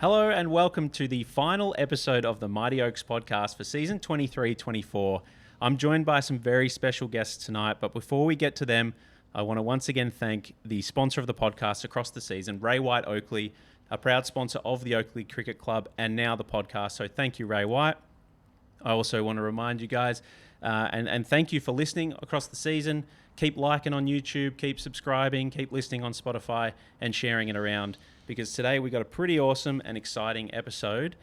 Hello and welcome to the final episode of the Mighty Oaks podcast for season 23-24. I'm joined by some very special guests tonight, but before we get to them, I want to once again thank the sponsor of the podcast across the season, Ray White Oakleigh, a proud sponsor of the Oakleigh Cricket Club and now the podcast. So thank you, Ray White. I also want to remind you guys and thank you for listening across the season. Keep liking on YouTube, keep subscribing, keep listening on Spotify and sharing it around, because today we got a pretty awesome and exciting episode.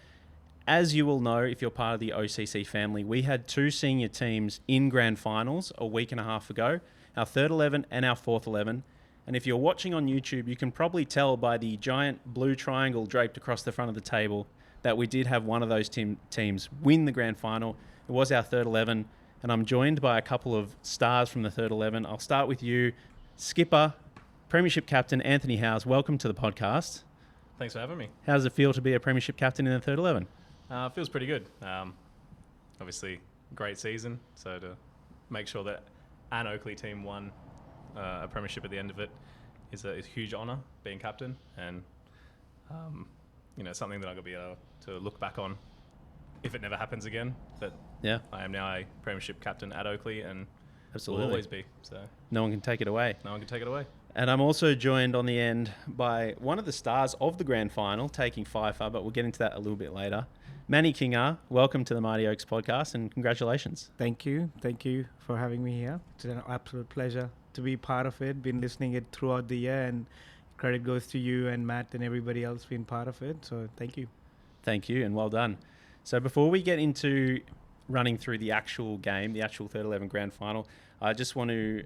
As you will know, if you're part of the OCC family, we had two senior teams in grand finals a week and a half ago, our third 11 and our fourth 11. And if you're watching on YouTube, you can probably tell by the giant blue triangle draped across the front of the table that we did have one of those teams win the grand final. It was our third 11, and I'm joined by a couple of stars from the third 11. I'll start with you, skipper, Premiership captain Anthony Howes. Welcome to the podcast. Thanks for having me. How does it feel to be a Premiership captain in the third 11? It feels pretty good. Obviously, great season. So to make sure that an Oakleigh team won a Premiership at the end of it is a huge honour, being captain, and something that I'm going to be able to look back on if it never happens again. That I am now a Premiership captain at Oakleigh and Absolutely. will always be. So no one can take it away. No one can take it away. And I'm also joined on the end by one of the stars of the grand final, taking FIFA, but we'll get into that a little bit later. Manny Kingar, welcome to the Mighty Oaks podcast and congratulations. Thank you. Thank you for having me here. It's an absolute pleasure to be part of it. Been listening it throughout the year, and credit goes to you and Matt and everybody else being part of it. So thank you. Thank you and well done. So before we get into running through the actual game, the actual third 11 grand final, I just want to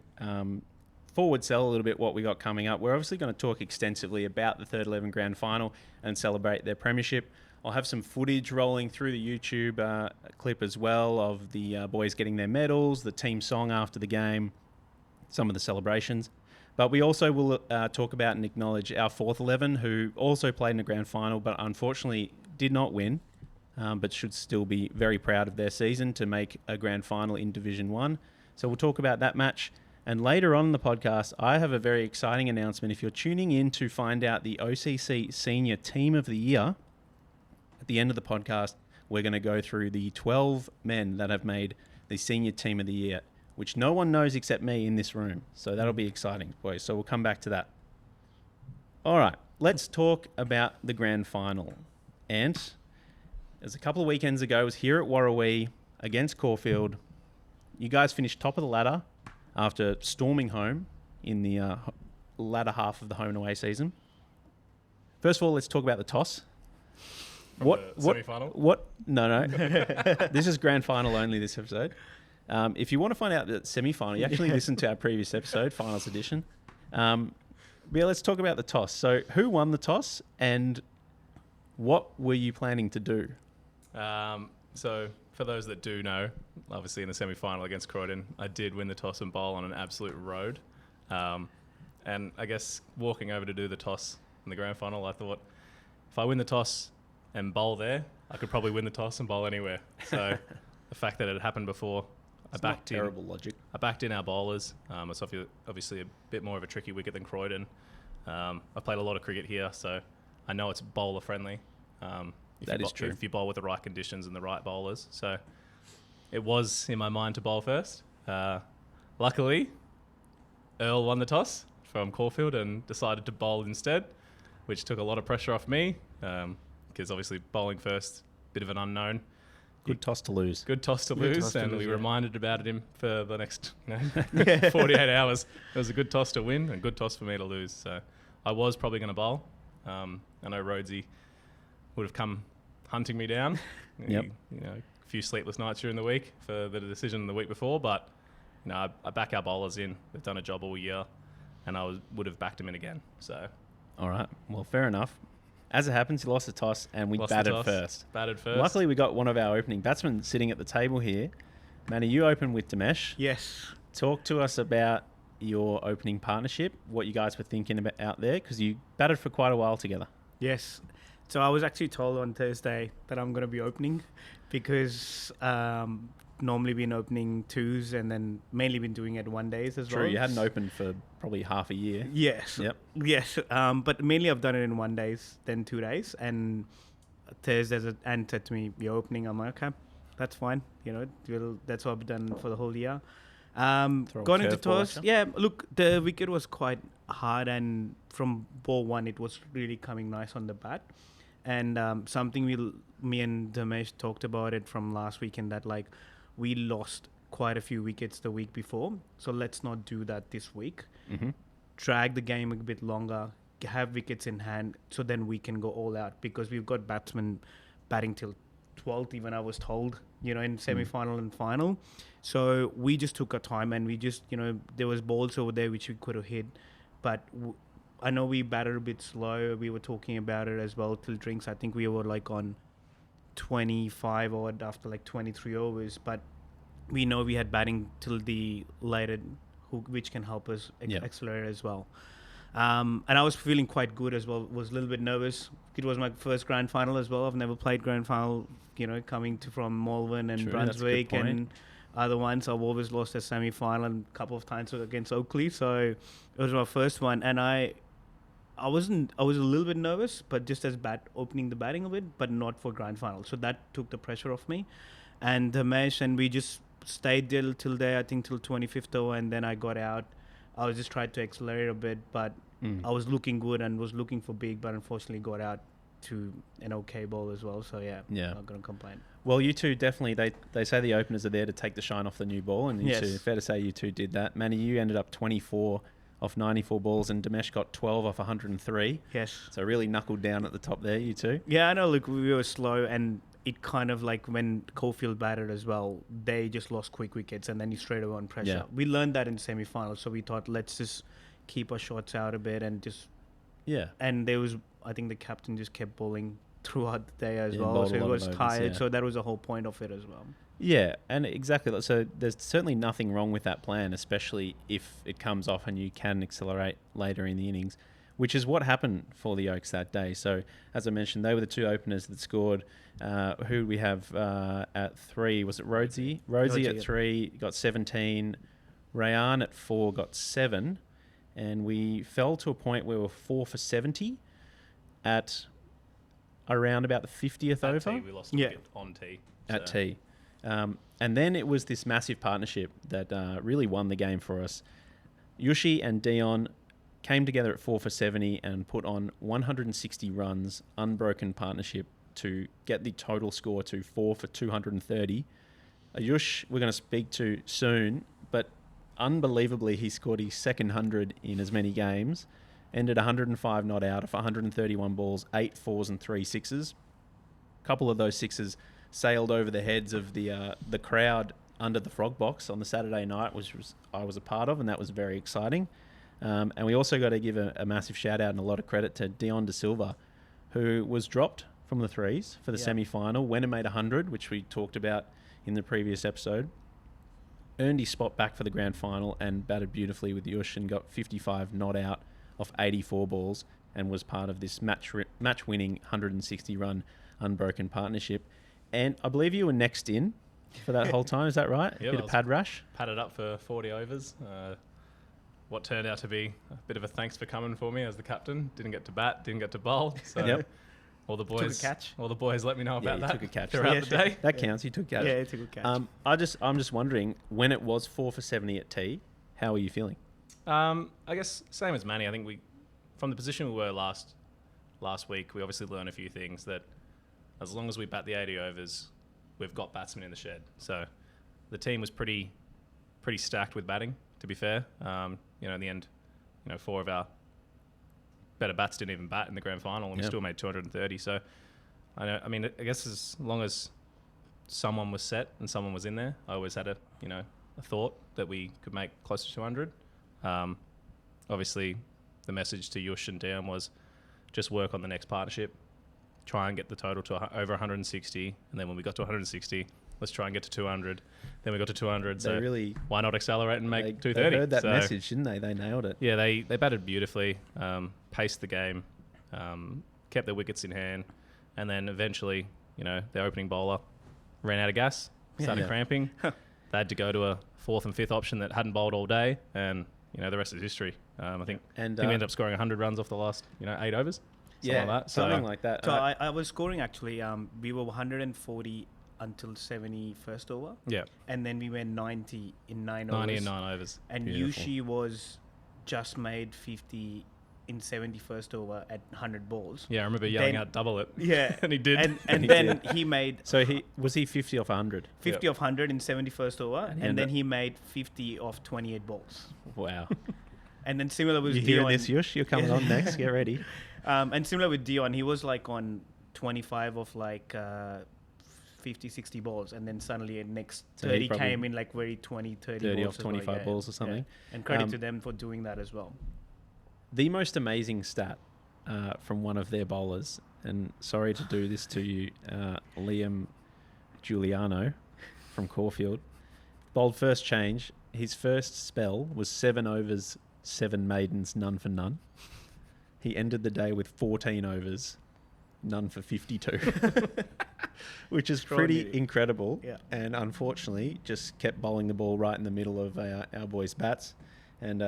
forward sell a little bit what we got coming up. We're obviously going to talk extensively about the third 11 grand final and celebrate their premiership. I'll have some footage rolling through the YouTube clip as well of the boys getting their medals, the team song after the game, some of the celebrations. But we also will talk about and acknowledge our fourth 11 who also played in the grand final but unfortunately did not win, but should still be very proud of their season to make a grand final in Division 1. So we'll talk about that match. And later on in the podcast, I have a very exciting announcement. If you're tuning in to find out the OCC Senior Team of the Year, at the end of the podcast, we're going to go through the 12 men that have made the Senior Team of the Year, which no one knows except me in this room. So that'll be exciting, boys. So we'll come back to that. All right, let's talk about the grand final. And as a couple of weekends ago, it was here at Warrawee against Caulfield. You guys finished top of the ladder after storming home in the latter half of the home and away season. First of all, let's talk about the toss. The semi-final? No. This is grand final only, this episode. If you want to find out the semi-final, you actually listen to our previous episode, finals edition. But yeah, let's talk about the toss. So who won the toss and what were you planning to do? So for those that do know, obviously in the semi-final against Croydon, I did win the toss and bowl on an absolute road. And I guess walking over to do the toss in the grand final, I thought if I win the toss and bowl there, I could probably win the toss and bowl anywhere. So the fact that it happened before, I backed in our bowlers. It's obviously a bit more of a tricky wicket than Croydon. I played a lot of cricket here, so I know it's bowler friendly. That is true. If you bowl with the right conditions and the right bowlers. So it was in my mind to bowl first. Luckily, Earl won the toss from Caulfield and decided to bowl instead, which took a lot of pressure off me because obviously bowling first, bit of an unknown. Good toss to lose. And we reminded about him for the next 48 hours. It was a good toss to win and a good toss for me to lose. So I was probably going to bowl. I know Rhodesy would have come hunting me down. Yep. A few sleepless nights during the week for the decision the week before, but I back our bowlers in. They've done a job all year, and I would have backed them in again. So, all right. Well, fair enough. As it happens, you lost the toss, and we batted first. Luckily, we got one of our opening batsmen sitting at the table here. Manny, you opened with Dinesh. Yes. Talk to us about your opening partnership, what you guys were thinking about out there, because you batted for quite a while together. Yes. So I was actually told on Thursday that I'm going to be opening because normally been opening 2s and then mainly been doing it 1 days as well. True, you hadn't opened for probably half a year. Yes. Yep. Yes. But mainly I've done it in 1 days, then 2 days. And Thursday, and said to me, "You're opening." I'm like, "Okay, that's fine. That's what I've done for the whole year." Going into toss, look, the wicket was quite hard, and from ball 1, it was really coming nice on the bat. And something me and Damesh talked about it from last weekend, that like we lost quite a few wickets the week before, so let's not do that this week. Mm-hmm. Drag the game a bit longer, have wickets in hand, so then we can go all out, because we've got batsmen batting till 12th, even I was told, in semi-final and final. So we just took our time, and we just, there was balls over there which we could have hit, but I know we batted a bit slow. We were talking about it as well till drinks. I think we were like on 25 odd after like 23 overs, but we know we had batting till the later, which can help us accelerate as well. And I was feeling quite good as well. Was a little bit nervous. It was my first grand final as well. I've never played grand final, coming from Malvern and Brunswick and other ones. I've always lost a semi-final and a couple of times against Oakleigh. So it was my first one, and I was a little bit nervous, but just as opening the batting a bit, but not for grand final. So that took the pressure off me. And the match, and we just stayed till there, I think till 25th over, and then I got out. I was just trying to accelerate a bit, but I was looking good and was looking for big, but unfortunately got out to an okay ball as well. So I'm not going to complain. Well, you two definitely, they say the openers are there to take the shine off the new ball, and fair to say you two did that. Manny, you ended up 24 off 94 balls, and Damesh got 12 off 103. Yes. So really knuckled down at the top there, you two. Yeah, I know. Look, we were slow, and it kind of like when Caulfield batted as well, they just lost quick wickets, and then you straight away on pressure. Yeah. We learned that in semi-final, so we thought let's just keep our shots out a bit and just... Yeah. And I think the captain just kept bowling throughout the day as well, so he was tired, so that was the whole point of it as well. Yeah, and exactly. So there's certainly nothing wrong with that plan, especially if it comes off and you can accelerate later in the innings, which is what happened for the Oaks that day. So as I mentioned, they were the two openers that scored. Who we have at 3? Was it Rhodesy? Rhodesy at 3 got 17. Rayan at 4 got 7. And we fell to a point where we were 4 for 70 at around about the 50th over. At T, we lost a wicket on T. At T. And then it was this massive partnership that really won the game for us. Yushi and Dion came together at 4 for 70 and put on 160 runs, unbroken partnership, to get the total score to 4 for 230. Aayush, we're going to speak to soon, but unbelievably, he scored his second 100 in as many games, ended 105 not out of 131 balls, 8 4s and 3 6s. A couple of those 6s sailed over the heads of the crowd under the Frog Box on the Saturday night, which I was a part of, and that was very exciting. And we also got to give a massive shout out and a lot of credit to Dion De Silva, who was dropped from the 3s for the semi-final, went and made 100, which we talked about in the previous episode, earned his spot back for the grand final and batted beautifully with Yush and got 55 not out off 84 balls and was part of this match-winning 160-run unbroken partnership. And I believe you were next in for that whole time, is that right? Yeah, bit of pad rush? Padded up for 40 overs. What turned out to be a bit of a thanks for coming for me as the captain. Didn't get to bat, didn't get to bowl. So all the boys took a catch. All the boys let me know about that. Took a catch throughout the day. That counts. You took a catch. Yeah, he took a catch. I'm just wondering, when it was 4 for 70 at T, how are you feeling? I guess same as Manny. I think from the position we were last week, we obviously learned a few things, that as long as we bat the 80 overs, we've got batsmen in the shed. So the team was pretty stacked with batting, to be fair. In the end, 4 of our better bats didn't even bat in the grand final, and we still made 230. So I guess as long as someone was set and someone was in there, I always had a thought that we could make close to 200. Obviously, the message to Yush and Dion was just work on the next partnership, try and get the total to over 160, and then when we got to 160, let's try and get to 200. Then we got to 200, so really, why not accelerate and make 230? They heard that message, didn't they? They nailed it. Yeah, they batted beautifully, paced the game, kept their wickets in hand, and then eventually, their opening bowler ran out of gas, started Yeah. cramping. They had to go to a fourth and fifth option that hadn't bowled all day, and the rest is history. I think we ended up scoring 100 runs off the last 8 overs. Yeah, Like that. something like that. So I was scoring actually. We were 140 until 71st over. Yeah, And then we went 90 in 9 overs. 90 and 9 overs. And Beautiful. Yushi was just made 50 in 71st over at 100 balls. Yeah, I remember yelling Then- out double it. Yeah. And he did. And He then did. he made So was he 50 off 100? 50 of 100 in 71st over. And And, he then he made 50 of 28 balls. Wow. And then similar with You Dion. hearing this, Yush? You're coming on next. Get ready. And similar with Dion, he was like on 25 of like 50, 60 balls. And then suddenly next So he 30 probably came in like very 20, 30 30 balls off as well, 25 yeah. balls or something. Yeah. And credit Um, to them for doing that as well. The most amazing stat from one of their bowlers, and sorry to do this to you, Liam Giuliano from Caulfield, bowled first change. His first spell was 7 overs, 7 maidens, none for none. He ended the day with 14 overs, none for 52, which is pretty Extraordinary. incredible. Yeah. And unfortunately, just kept bowling the ball right in the middle of our boys' bats. And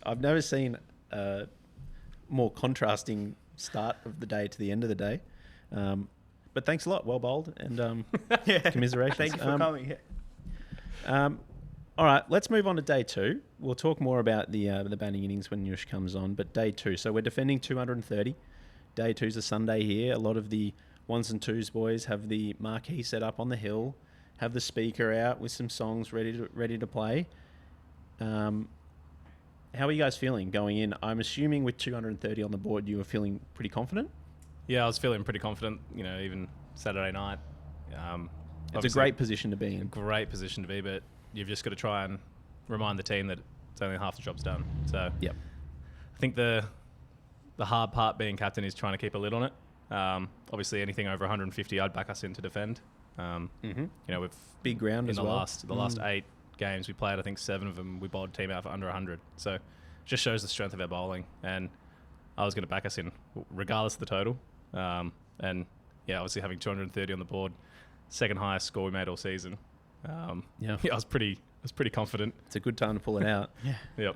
I've never seen a more contrasting start of the day to the end of the day. But thanks a lot. Well bowled. And commiserations. Thank you for coming. Yeah. All right, let's move on to day 2. We'll talk more about the batting innings when Yush comes on. But day 2. So we're defending 230. Day 2's a Sunday here. A lot of the 1s and 2s boys have the marquee set up on the hill, have the speaker out with some songs ready to play. How are you guys feeling going in? I'm assuming with 230 on the board, you were feeling pretty confident. Yeah, I was feeling pretty confident, even Saturday night. It's a Obviously great position to be in. great position to be, but you've just got to try and remind the team that it's only half the job's done. So Yep. I think the hard part being captain is trying to keep a lid on it. Obviously, anything over 150, I'd back us in to defend. Mm-hmm. We've Big ground in as the well. last 8 games we played, I think 7 of them we bowled a team out for under 100. So it just shows the strength of our bowling, and I was going to back us in regardless of the total. And yeah, obviously having 230 on the board, second highest score we made all season. Yeah. I was pretty confident. It's a good time to pull it out. Yep.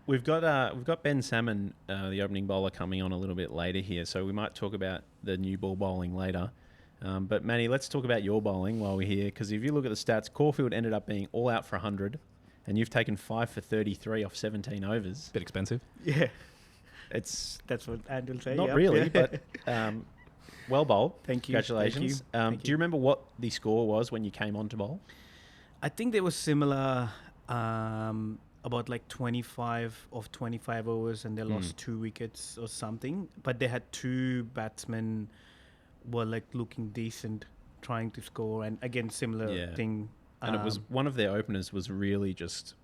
We've got Ben Salmon, the opening bowler, coming on a little bit later here, so we might talk about the new ball bowling later. But Manny, let's talk about your bowling while we're here, because if you look at the stats, Caulfield ended up being all out for 100, and you've taken 5 for 33 off 17 overs. Bit expensive. Yeah. It's That's what Andy will say. not yep. really, Yeah. but well bowled. Thank you. Congratulations. Thank you. Do you remember what the score was when you came on to bowl? I think they were similar, about like 25 of 25 overs, and they lost 2 wickets or something. But they had 2 batsmen were like looking decent, trying to score, and again similar Yeah. thing. And it was one of their openers was really just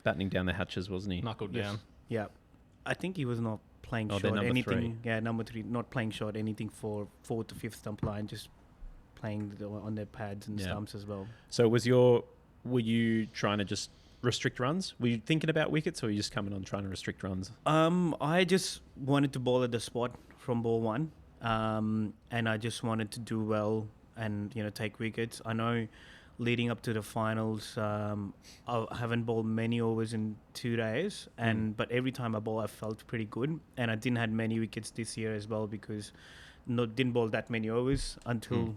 battening down the hatches, wasn't he? Knuckled Yes. down. Yeah, I think he was not playing Oh, they're short number anything. Yeah, number 3, not playing short anything for 4th to 5th stump line, just playing on their pads and Yeah. stumps as well. So were you trying to just restrict runs? Were you thinking about wickets, or were you just coming on trying to restrict runs? I just wanted to bowl at the spot from ball 1, and I just wanted to do well and take wickets. I know leading up to the finals, I haven't bowled many overs in 2 days, but every time I bowl, I felt pretty good, and I didn't had many wickets this year as well because didn't bowl that many overs until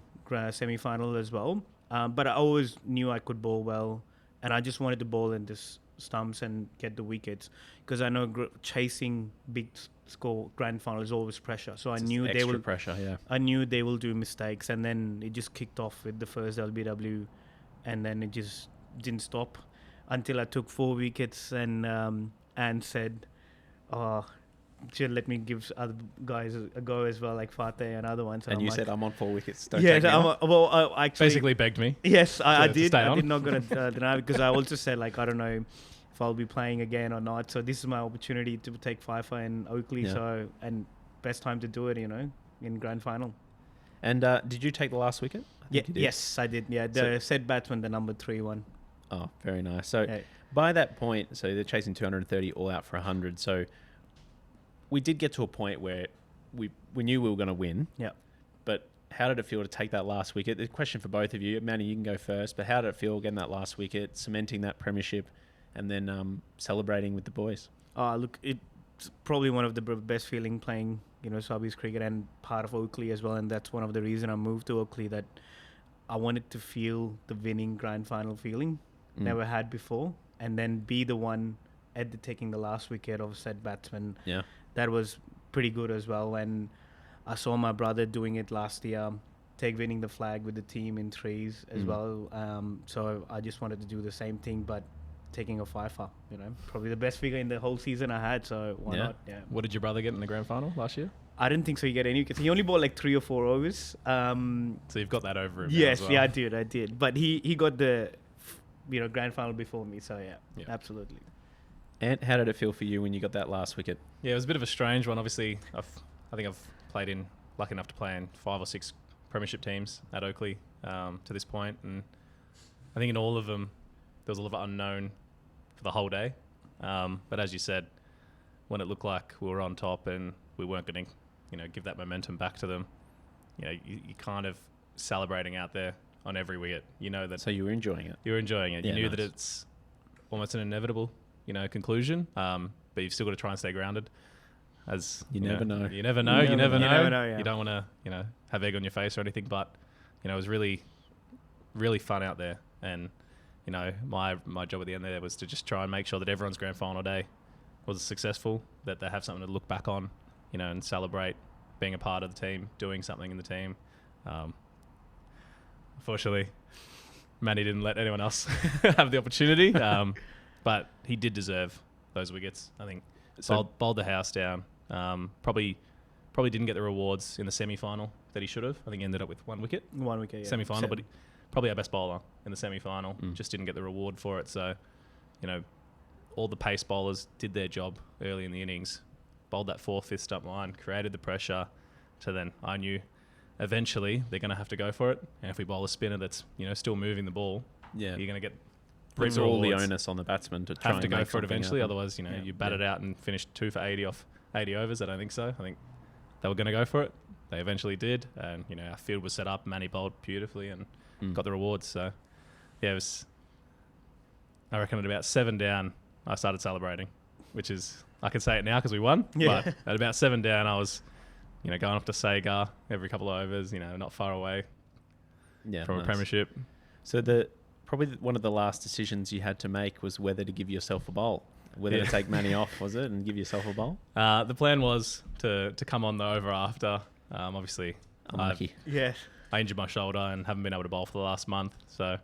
semi-final as well. But I always knew I could bowl well, and I just wanted to bowl in this stumps and get the wickets, because I know chasing big score grand final is always pressure. So I knew they will pressure. Yeah. I knew they will do mistakes, and then it just kicked off with the first LBW, and then it just didn't stop until I took 4 wickets, and said, "Oh, should let me give other guys a go as well, like Fateh and other ones." And I'm you like, said, "I'm on 4 wickets. Don't yeah, take me off." well, I actually Basically begged me. yes, I to did. stay I on. did not gonna deny, because I also said, like, I don't know if I'll be playing again or not. So this is my opportunity to take Fifer and Oakleigh. Yeah. So, and best time to do it, in grand final. And did you take the last wicket? I think you did. Yes, I did. Yeah, the said batsman, the number 3 one. Oh, very nice. So Yeah. by that point, so they're chasing 230 all out for 100. So we did get to a point where we knew we were going to win. Yeah. But how did it feel to take that last wicket? The question for both of you, Manny, you can go first, but how did it feel getting that last wicket, cementing that premiership, and then celebrating with the boys? Look, it's probably one of the best feeling playing, Subbies cricket and part of Oakleigh as well. And that's one of the reason I moved to Oakleigh, that I wanted to feel the winning grand final feeling, never had before, and then be the one taking the last wicket of said batsman. Yeah. That was pretty good as well. And I saw my brother doing it last year, winning the flag with the team in threes as well. So I just wanted to do the same thing, but taking a fifer, probably the best figure in the whole season I had. So why not? Yeah. What did your brother get in the grand final last year? I didn't think so. He get any wickets. He only bowled like 3 or 4 overs. So you've got that over him. Yes, now as well. yeah, I did. But he got the grand final before me. So yeah. Absolutely. And how did it feel for you when you got that last wicket? Yeah, it was a bit of a strange one. Obviously, I think I've lucky enough to play in 5 or 6 Premiership teams at Oakleigh to this point, and I think in all of them there was a lot of unknown for the whole day. But as you said, when it looked like we were on top and we weren't going to, give that momentum back to them, you kind of celebrating out there on every wicket. That. So you were enjoying it. You were enjoying it. Yeah, you knew nice. that it's almost an inevitable, conclusion. But you've still got to try and stay grounded. As You never know. You never know. You never know. Yeah. You don't want to, have egg on your face or anything. But, it was really, really fun out there. And, my job at the end there was to just try and make sure that everyone's grand final day was successful, that they have something to look back on, and celebrate being a part of the team, doing something in the team. Unfortunately, Manny didn't let anyone else have the opportunity, but he did deserve those wickets. I think bowled the house down. Probably didn't get the rewards in the semi-final that he should have. I think he ended up with 1 wicket. 1 wicket, yeah. Semi-final, but probably our best bowler in the semi-final. Just didn't get the reward for it. So, all the pace bowlers did their job early in the innings, bowled that 4/5 stump line, created the pressure. So then I knew eventually they're going to have to go for it. And if we bowl a spinner that's still moving the ball, you're going to get Puts all the onus on the batsman to try have to and go make for it something eventually. happen. Otherwise, you bat it out and finish 2 for 80 off 80 overs. I don't think so. I think they were going to go for it. They eventually did, and our field was set up. Manny bowled beautifully and got the rewards. So it was. I reckon at about 7 down, I started celebrating, which is I can say it now because we won. Yeah. But at about 7 down, I was, going off to Sagar every couple of overs. Not far away from a premiership. So probably one of the last decisions you had to make was whether to give yourself a bowl, whether to take Manny off, was it, and give yourself a bowl? The plan was to come on the over after. Obviously, Unlucky. Yes. I injured my shoulder and haven't been able to bowl for the last month. So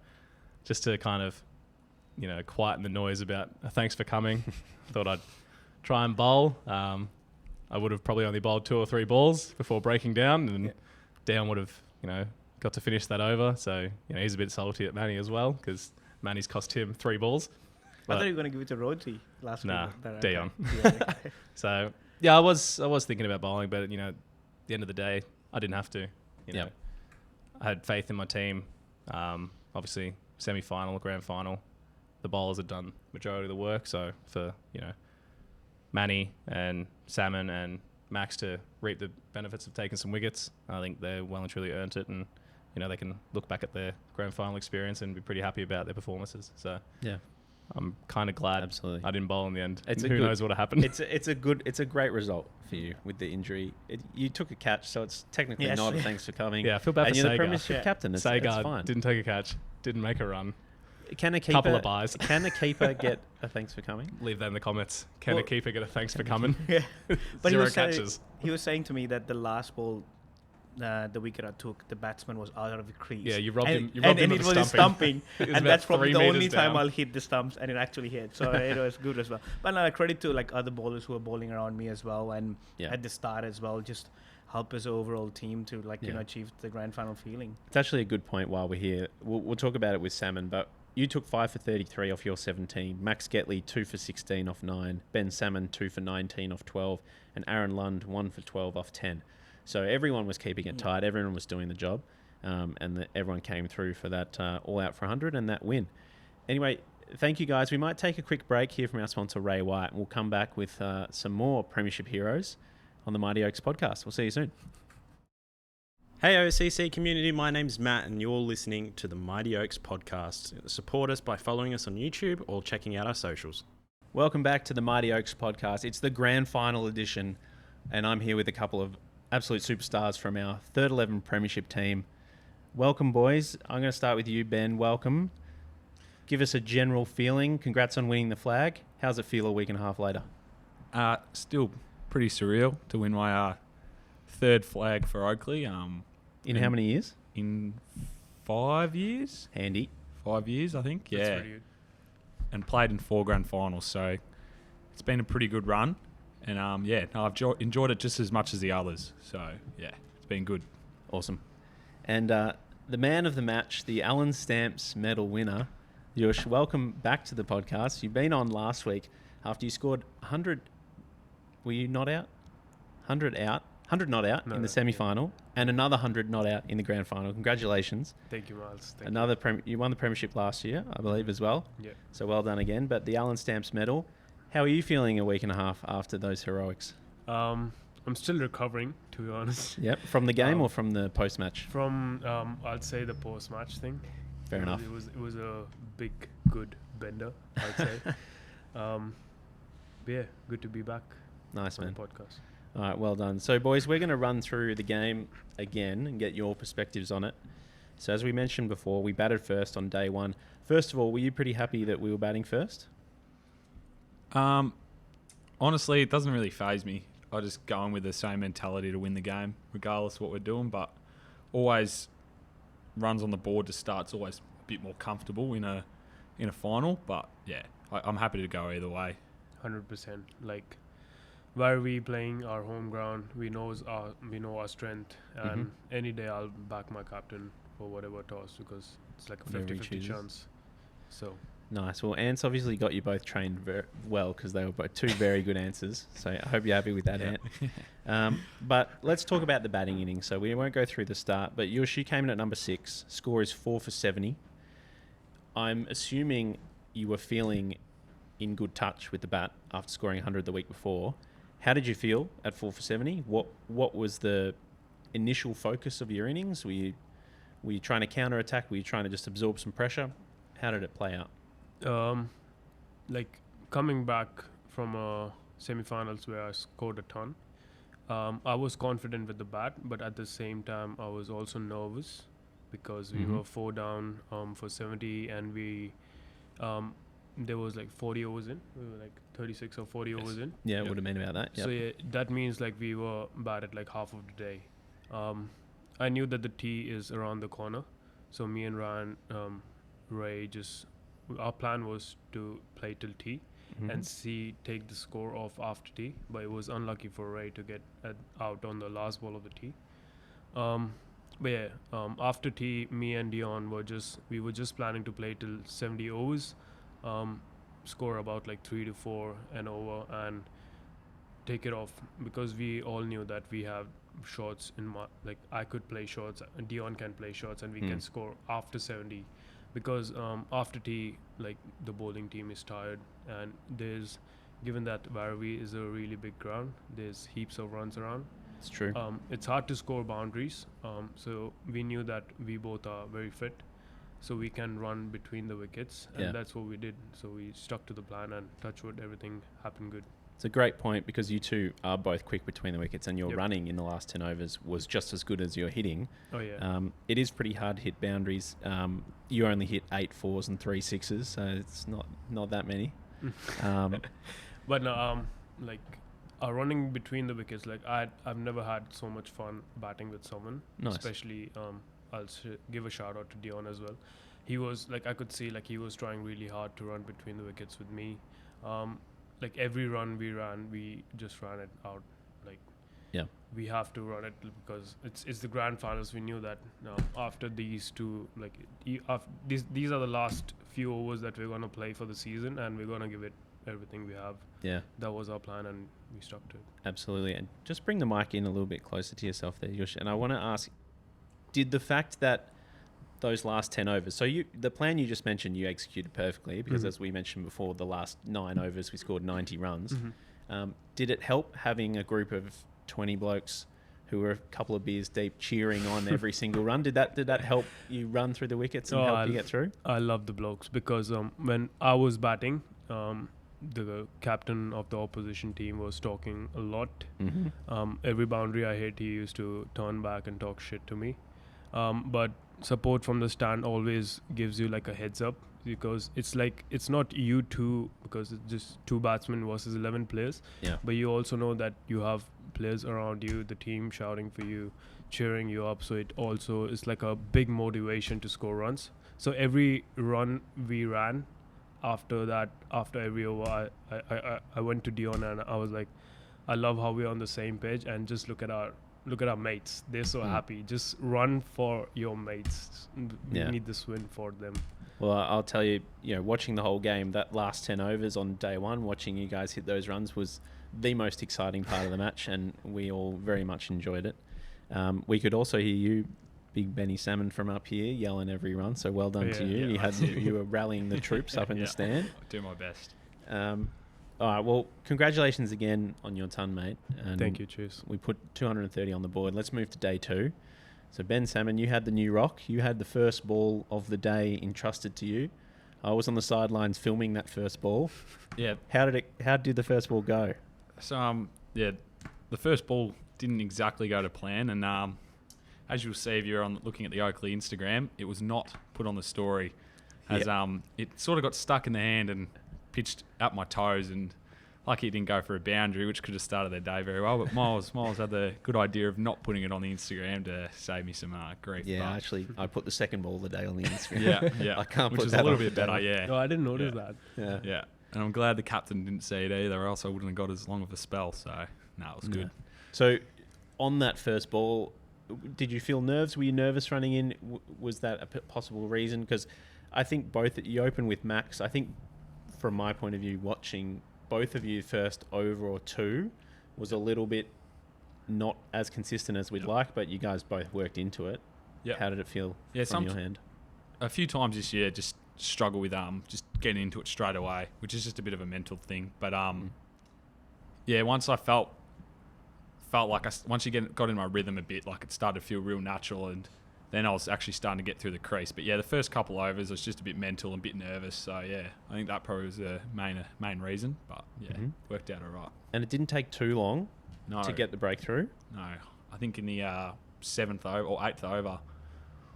just to kind of, quieten the noise about thanks for coming, thought I'd try and bowl. I would have probably only bowled 2 or 3 balls before breaking down, and Down would have, got to finish that over. So, he's a bit salty at Manny as well because Manny's cost him 3 balls. I thought you were going to give it to Rhodesy last week. Nah, But, Dion. Yeah. So, yeah, I was thinking about bowling, but, at the end of the day, I didn't have to. I had faith in my team. Obviously, semi-final, grand final, the bowlers had done majority of the work. So for, Manny and Salmon and Max to reap the benefits of taking some wickets, I think they well and truly earned it. And, they can look back at their grand final experience and be pretty happy about their performances. So Yeah. I'm kind of glad Absolutely. I didn't bowl in the end. It's Who knows what happened? It's a great result for you with the injury. You took a catch, so it's technically Yes. not a thanks for coming. Yeah, I feel bad and for you're the Sagar. Premiership captain. It's Sagar fine. didn't take a catch, didn't make a run. Can a keeper, Couple of buys. Can a keeper get a thanks for coming? Leave that in the comments. Can Well- a keeper get a thanks for coming? Yeah. But Zero he catches. was he was saying to me that the last ball, the wicket I took, the batsman was out of the crease. Yeah, you robbed him. You and robbed him it of was the his stumping. It was And about that's probably 3 the only metres time down. I'll hit the stumps, and it actually hit. So it was good as well. But no, credit to like other bowlers who were bowling around me as well, and at the start as well, just help his overall team to achieve the grand final feeling. It's actually a good point while we're here. We'll talk about it with Salmon, but you took 5 for 33 off your 17. Max Getley 2 for 16 off 9. Ben Salmon 2 for 19 off 12. And Aaron Lund 1 for 12 off 10. So everyone was keeping it tight. Everyone was doing the job. And everyone came through for that all out for 100 and that win. Anyway, thank you guys. We might take a quick break here from our sponsor, Ray White. And we'll come back with some more Premiership heroes on the Mighty Oaks podcast. We'll see you soon. Hey OCC community, my name's Matt and you're listening to the Mighty Oaks podcast. Support us by following us on YouTube or checking out our socials. Welcome back to the Mighty Oaks podcast. It's the grand final edition, and I'm here with a couple of absolute superstars from our third 11 Premiership team. Welcome, boys. I'm going to start with you, Ben. Welcome. Give us a general feeling. Congrats on winning the flag. How's it feel a week and a half later? Still pretty surreal to win my third flag for Oakleigh. In how many years? In 5 years. Handy. 5 years, I think. That's Yeah. pretty good. And played in 4 grand finals, so it's been a pretty good run. And I've enjoyed it just as much as the others. So yeah, it's been good. Awesome. And the man of the match, the Allan Stamps medal winner, Aayush, welcome back to the podcast. You've been on last week after you scored 100. Were you not out? 100 out. 100 not out in the semi-final, and another 100 not out in the grand final. Congratulations. Thank you, Miles. You won the Premiership last year, I believe, as well. Yeah. So well done again. But the Allan Stamps medal, how are you feeling a week and a half after those heroics? I'm still recovering, to be honest. Yep. From the game or from the post-match? From I'd say the post-match thing. Fair enough. It was a big, good bender, I'd say. But yeah, good to be back Nice, on man. the podcast. All right, well done. So, boys, we're going to run through the game again and get your perspectives on it. So, as we mentioned before, we batted first on day one. First of all, were you pretty happy that we were batting first? Honestly, it doesn't really faze me. I just go in with the same mentality to win the game, regardless of what we're doing. But always runs on the board to start's always a bit more comfortable in a final. But yeah, I'm happy to go either way. 100%. Like, where we playing our home ground, we know our strength, and any day I'll back my captain for whatever toss because it's like a Whatever he 50-50 chooses. chance. So Nice. Well, Ant's obviously got you both trained well because they were both two very good answers. So I hope you're happy with that, Ant. But let's talk about the batting innings. So we won't go through the start, but Aayush came in at number 6. Score is 4 for 70. I'm assuming you were feeling in good touch with the bat after scoring 100 the week before. How did you feel at 4 for 70? What was the initial focus of your innings? Were you trying to counter-attack? Were you trying to just absorb some pressure? How did it play out? like coming back from semi-finals where I scored a ton, I was confident with the bat, but at the same time I was also nervous because we were 4 down for 70, and we there was like 40 overs in. We were like 36 or 40 overs in. Yeah, it would have been about that. Yep. So yeah, that means like we were bad at like half of the day. I knew that the tee is around the corner, so me and Ryan, Ray, our plan was to play till tee and take the score off after tee, but it was unlucky for Ray to get out on the last ball of the tee. But yeah, after tee, me and Dion were just planning to play till 70 overs, score about like 3 to 4 and over, and take it off because we all knew that we have shots like I could play shots, Dion can play shots, and we can score after 70 because after tee, like the bowling team is tired, and given that Varavi is a really big ground, there's heaps of runs around. It's true. It's hard to score boundaries, so we knew that we both are very fit, so we can run between the wickets, and that's what we did. So we stuck to the plan, and touch wood, everything happened good. It's a great point because you two are both quick between the wickets, and your running in the last 10 overs was just as good as your hitting. Oh yeah. It is pretty hard to hit boundaries. You only hit 8 4s and 3 6s, so it's not that many. But no, like running between the wickets, like I've never had so much fun batting with someone. Nice. Especially I'll give a shout out to Dion as well. He was like, I could see like he was trying really hard to run between the wickets with me. Like every run we ran, we just ran it out. Like we have to run it because it's the grand finals. We knew that after these two, like these are the last few overs that we're gonna play for the season, and we're gonna give it everything we have. Yeah, that was our plan, and we stuck to it. Absolutely. And just bring the mic in a little bit closer to yourself there, Aayush. And I want to ask, did the fact that those last 10 overs, so the plan you just mentioned, you executed perfectly because as we mentioned before, the last 9 overs we scored 90 runs. Did it help having a group of 20 blokes who were a couple of beers deep, cheering on every single run. Did that help you run through the wickets and help you get through? I love the blokes because when I was batting, the captain of the opposition team was talking a lot. Every boundary I hit, he used to turn back and talk shit to me. But support from the stand always gives you like a heads up, because it's like it's not you two, because it's just 2 batsmen versus 11 players. Yeah. But you also know that you have players around you, the team shouting for you, cheering you up. So it also is like a big motivation to score runs. So every run we ran, after every over, I went to Dion and I was like, I love how we're on the same page, and just look at our mates. They're so happy. Just run for your mates. We need this win for them. Well, I'll tell you, watching the whole game, that last 10 overs on day one, watching you guys hit those runs was the most exciting part of the match, and we all very much enjoyed it. We could also hear you, Big Benny Salmon, from up here yelling every run, so well done to you. You were rallying the troops up in the stand. I do my best. All right, well, congratulations again on your ton, mate. And thank you, cheers. we put 230 on the board. Let's move to day 2. So Ben Salmon, you had the new rock. You had the first ball of the day entrusted to you. I was on the sidelines filming that first ball. Yeah. How did the first ball go? So the first ball didn't exactly go to plan, and as you'll see if you're looking at the Oakleigh Instagram, it was not put on the story, as it sort of got stuck in the hand and pitched at my toes, and lucky it didn't go for a boundary, which could have started their day very well. But Miles had the good idea of not putting it on the Instagram to save me some grief. Yeah, but actually, I put the second ball of the day on the Instagram. yeah, I can't which put is that a little on bit the better. day. Yeah, No, I didn't notice that. Yeah. And I'm glad the captain didn't see it either, or else I wouldn't have got as long of a spell. So no, it was good. So, on that first ball, did you feel nerves? Were you nervous running in? Was that a possible reason? Because I think you opened with Max. I think, from my point of view, watching both of you first over or 2 was a little bit not as consistent as we'd like, but you guys both worked into it. Yeah. How did it feel from your hand? A few times this year, just struggle with just getting into it straight away, which is just a bit of a mental thing. But once I felt like once you got in my rhythm a bit, like it started to feel real natural, and then I was actually starting to get through the crease. But the first couple overs I was just a bit mental and a bit nervous. So I think that probably was the main reason. But worked out all right. And it didn't take too long to get the breakthrough? No, I think in the 7th over or 8th over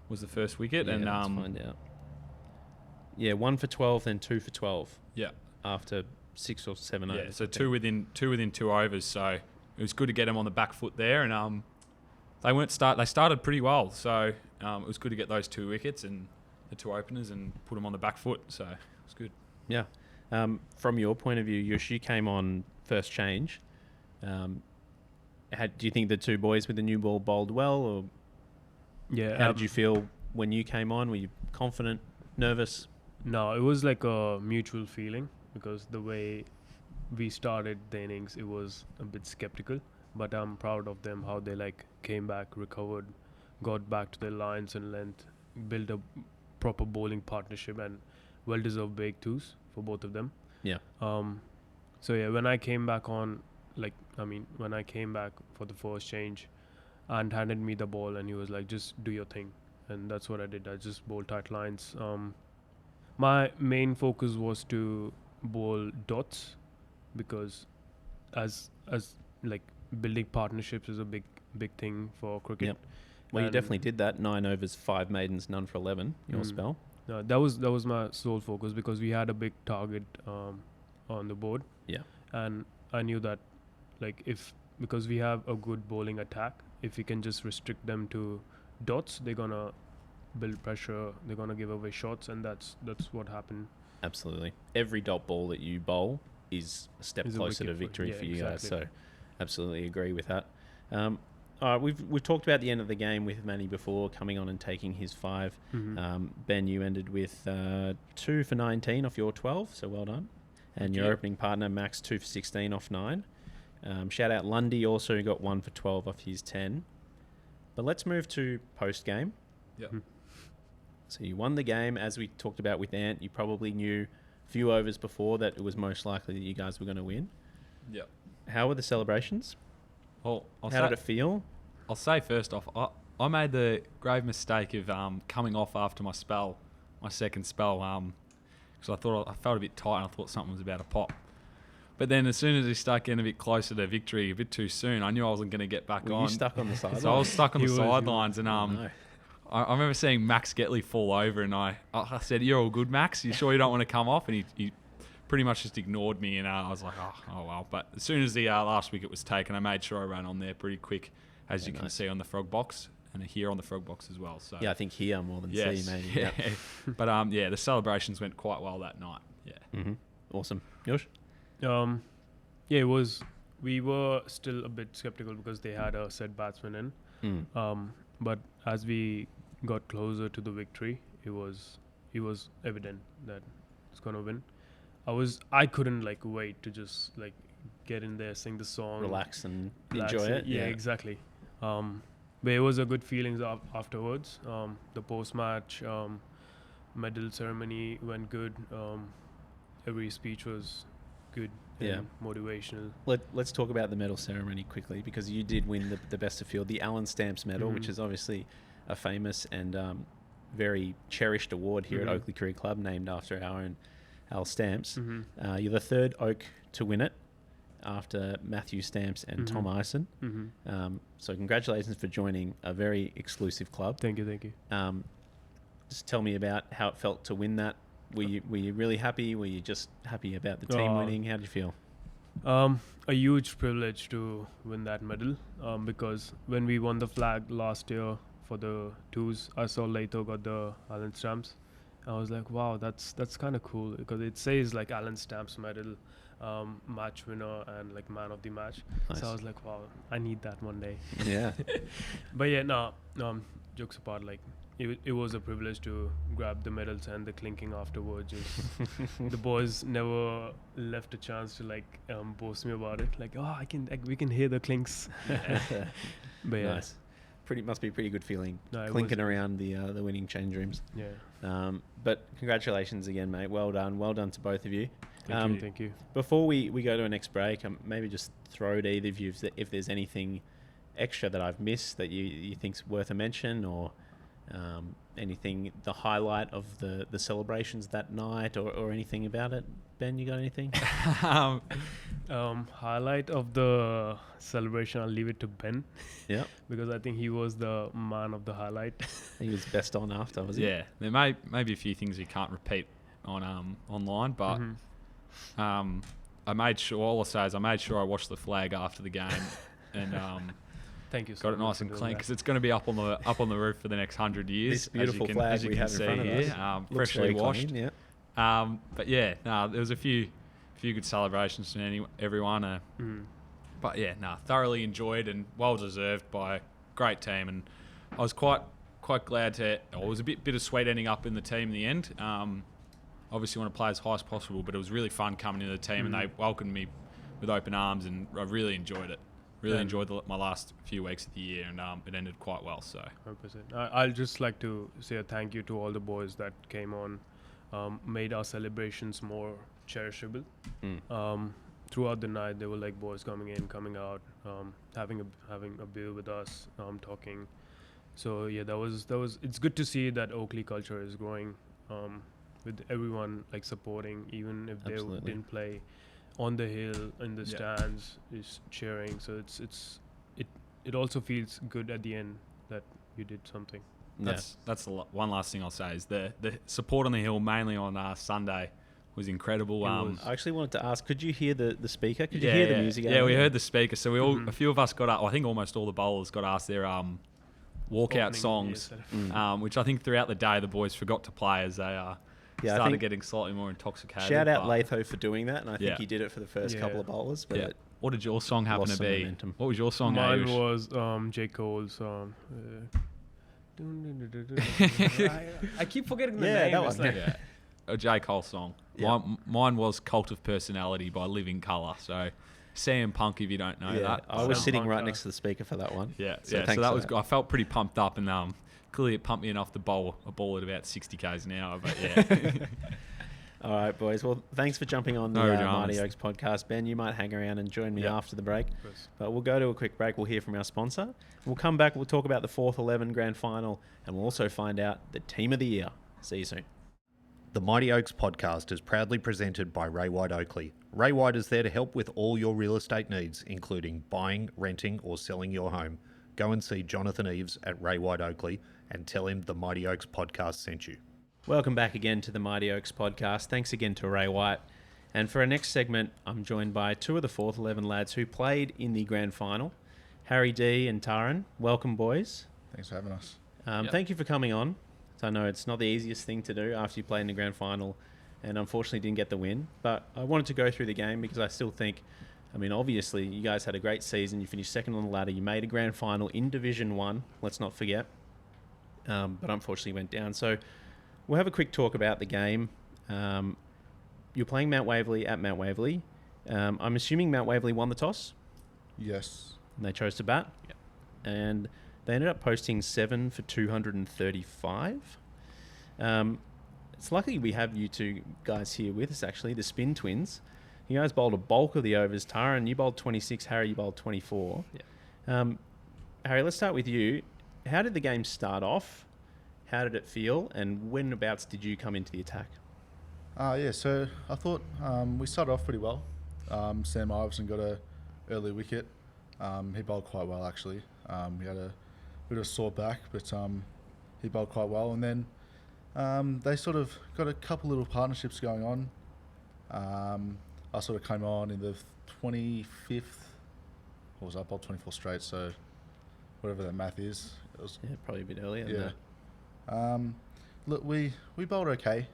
was the first wicket. Yeah, and let's find out. Yeah, 1 for 12, then 2 for 12. Yeah. After 6 or 7 overs. Yeah, so two within 2 overs. So it was good to get them on the back foot there, and they started pretty well, so it was good to get those 2 wickets and the 2 openers and put them on the back foot, so it was good. Yeah. From your point of view, Aayush, you came on first change. Do you think the 2 boys with the new ball bowled well, or how did you feel when you came on? Were you confident, nervous? No, it was like a mutual feeling, because the way we started the innings, it was a bit skeptical, but I'm proud of them, how they came back, recovered, got back to their lines and length, built a proper bowling partnership, and well-deserved breakthroughs for both of them. Yeah. When I came back when I came back for the first change, and handed me the ball, and he was like, just do your thing, and that's what I did. I just bowled tight lines. My main focus was to bowl dots, because as building partnerships is a big thing for cricket. Yep. Well, you definitely did that. 9 overs, 5 maidens, none for 11. Your spell. That was my sole focus, because we had a big target on the board. Yeah. And I knew that, because we have a good bowling attack, if we can just restrict them to dots, they're gonna build pressure. They're gonna give away shots, and that's what happened. Absolutely. Every dot ball that you bowl is a step closer to victory for you guys. So, absolutely agree with that. All right, we've talked about the end of the game with Manny before, coming on and taking his 5. Ben, you ended with 2 for 19 off your 12, so well done. And your opening partner, Max, 2 for 16 off 9. Shout out Lundy, also got 1 for 12 off his 10. But let's move to post-game. Yeah. So you won the game, as we talked about with Ant. You probably knew a few overs before that it was most likely that you guys were going to win. Yeah. How were the celebrations? Well, How did it feel? I'll say first off, I made the grave mistake of coming off after my second spell, because I felt a bit tight and I thought something was about to pop. But then as soon as he started getting a bit closer to victory, a bit too soon, I knew I wasn't going to get back Were on. you stuck on the sidelines? So I was stuck on the sidelines, and No. I remember seeing Max Getley fall over, and I said, "You're all good, Max. You sure you don't want to come off?" And he pretty much just ignored me, and I was like, "Oh well." But as soon as the last wicket was taken, I made sure I ran on there pretty quick, as you can see on the frog box, and here on the frog box as well. So Yeah, I think here more than yes, C maybe. yeah. But the celebrations went quite well that night. Yeah. Mm-hmm. Awesome. Yosh? Yeah, it was. We were still a bit skeptical because they had a set batsman in. But as we got closer to the victory, it was evident that it's gonna win. I couldn't wait to just get in there, sing the song, Relax and relax enjoy it. Yeah, exactly. But it was a good feelings afterwards. The post-match medal ceremony went good. Every speech was good and motivational. Let's talk about the medal ceremony quickly, because you did win the best of field, the Allan Stamps medal, which is obviously a famous and very cherished award here at Oakleigh Cricket Club, named after our own Al Stamps. You're the third Oak to win it, after Matthew Stamps and Tom Ison. So congratulations for joining a very exclusive club. Thank you. Just tell me about how it felt to win that. Were you really happy? Were you just happy about the team winning? How did you feel? A huge privilege to win that medal, because when we won the flag last year for the twos, I saw Leito got the Allan Stamps. I was like, wow, that's kind of cool, because it says Allan Stamps medal, match winner and man of the match. Nice. So I was like, wow, I need that one day. Yeah. But yeah, no, jokes apart, it was a privilege to grab the medals and the clinking afterwards. The boys never left a chance to boast me about it. We can hear the clinks. But yeah. Nice. Must be a pretty good feeling, No, clinking around the winning change rooms. Yeah. But congratulations again, mate. Well done to both of you. Thank you. Before we go to a next break, maybe just throw to either of you if there's anything extra that I've missed that you think's worth a mention, or anything, the highlight of the celebrations that night, or anything about it. Ben, you got anything? Highlight of the celebration, I'll leave it to Ben. Yeah. Because I think he was the man of the highlight. He was best on after, was he? Yeah, there may be a few things you can't repeat on online, but I made sure. All I'll say is I made sure I washed the flag after the game, and Thank you so got it much nice for and doing clean, that. because it's going to be up on the roof for the next 100 years. This beautiful flag as you we can have in see front of here, us. Looks freshly very washed. clean, yeah. But yeah, there was a few good celebrations from everyone. But yeah, thoroughly enjoyed and well deserved by a great team, and I was quite glad to. It was a bit bittersweet ending up in the team in the end. Obviously, want to play as high as possible, but it was really fun coming into the team, and they welcomed me with open arms, and I really enjoyed it. Really enjoyed my last few weeks of the year, and it ended quite well. So 100%. I'll just like to say a thank you to all the boys that came on, made our celebrations more cherishable. Throughout the night, there were boys coming in, coming out, having a beer with us, talking. So yeah, that was. It's good to see that Oakleigh culture is growing, with everyone supporting, even if they didn't play. On the hill, in the stands, is cheering. So it also feels good at the end that you did something. that's the one last thing I'll say is the support on the hill, mainly on Sunday, was incredible. I actually wanted to ask, could you hear the speaker? Could you hear the music? Yeah, we heard the speaker. So we all, a few of us got I think almost all the bowlers got asked their walkout songs, which I think throughout the day the boys forgot to play as they started getting slightly more intoxicated. Shout out Latho for doing that, and I think he did it for the first couple of bowlers. But what did your song happen to be? Momentum. What was your song? Mine Aayush? was J. Cole's. I keep forgetting the name. that It's one. A J. Cole song. Yeah. Mine was Cult of Personality by Living Colour. So CM Punk, if you don't know that. I was Sam sitting Punk, right next to the speaker for that one. Yeah, So so thanks that for was. that. I felt pretty pumped up, and clearly it pumped me enough to bowl a ball at about 60 k's an hour. But yeah, All right, boys. Well, thanks for jumping on the No Mighty dramas. Oaks podcast. Ben, you might hang around and join me Yep. after the break. Yes. But we'll go to a quick break. We'll hear from our sponsor. We'll come back. We'll talk about the 4th 11 grand final. And we'll also find out the team of the year. See you soon. The Mighty Oaks podcast is proudly presented by Ray White Oakleigh. Ray White is there to help with all your real estate needs, including buying, renting, or selling your home. Go and see Jonathan Eves at Ray White Oakleigh and tell him the Mighty Oaks podcast sent you. Welcome back again to the Mighty Oaks podcast. Thanks again to Ray White. And for our next segment, I'm joined by 2 of the 4th 11 lads who played in the grand final, Harry D and Tharin. Welcome, boys. Thanks for having us. Yep. Thank you for coming on. So I know it's not the easiest thing to do after you played in the grand final and unfortunately didn't get the win. But I wanted to go through the game because I still think, obviously you guys had a great season. You finished 2nd on the ladder. You made a grand final in Division 1, let's not forget. But unfortunately went down. So we'll have a quick talk about the game. You're playing Mount Waverley at Mount Waverley. I'm assuming Mount Waverley won the toss Yes. and they chose to bat. Yep. And they ended up posting 7 for 235. It's lucky we have you two guys here with us, actually, the Spin Twins. You guys bowled a bulk of the overs. Tharin, you bowled 26. Harry, you bowled 24. Harry, let's start with you. How did the game start off? How did it feel? And whenabouts did you come into the attack? So I thought we started off pretty well. Sam Iverson got a early wicket. He bowled quite well, actually. He had a bit of a sore back, but he bowled quite well. And then they sort of got a couple little partnerships going on. I sort of came on in the 25th. What was I? Bowled 24 straight, so whatever that math is. It was, Yeah, probably a bit earlier than yeah. that. Look, we bowled okay.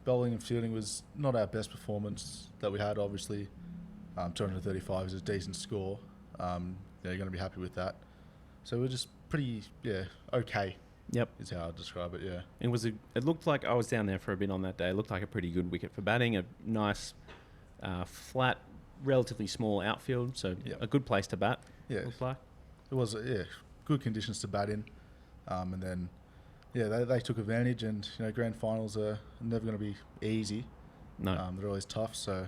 Bowling and fielding was not our best performance that we had, obviously. 235 is a decent score. You're going to be happy with that. So we're just pretty, okay. Yep. Is how I'd describe it, yeah. It looked like I was down there for a bit on that day. It looked like a pretty good wicket for batting, a nice, flat, relatively small outfield, so Yep. a good place to bat, Yeah, looked like. it was, good conditions to bat in. And then, they took advantage, and, grand finals are never going to be easy. No. They're always tough, so,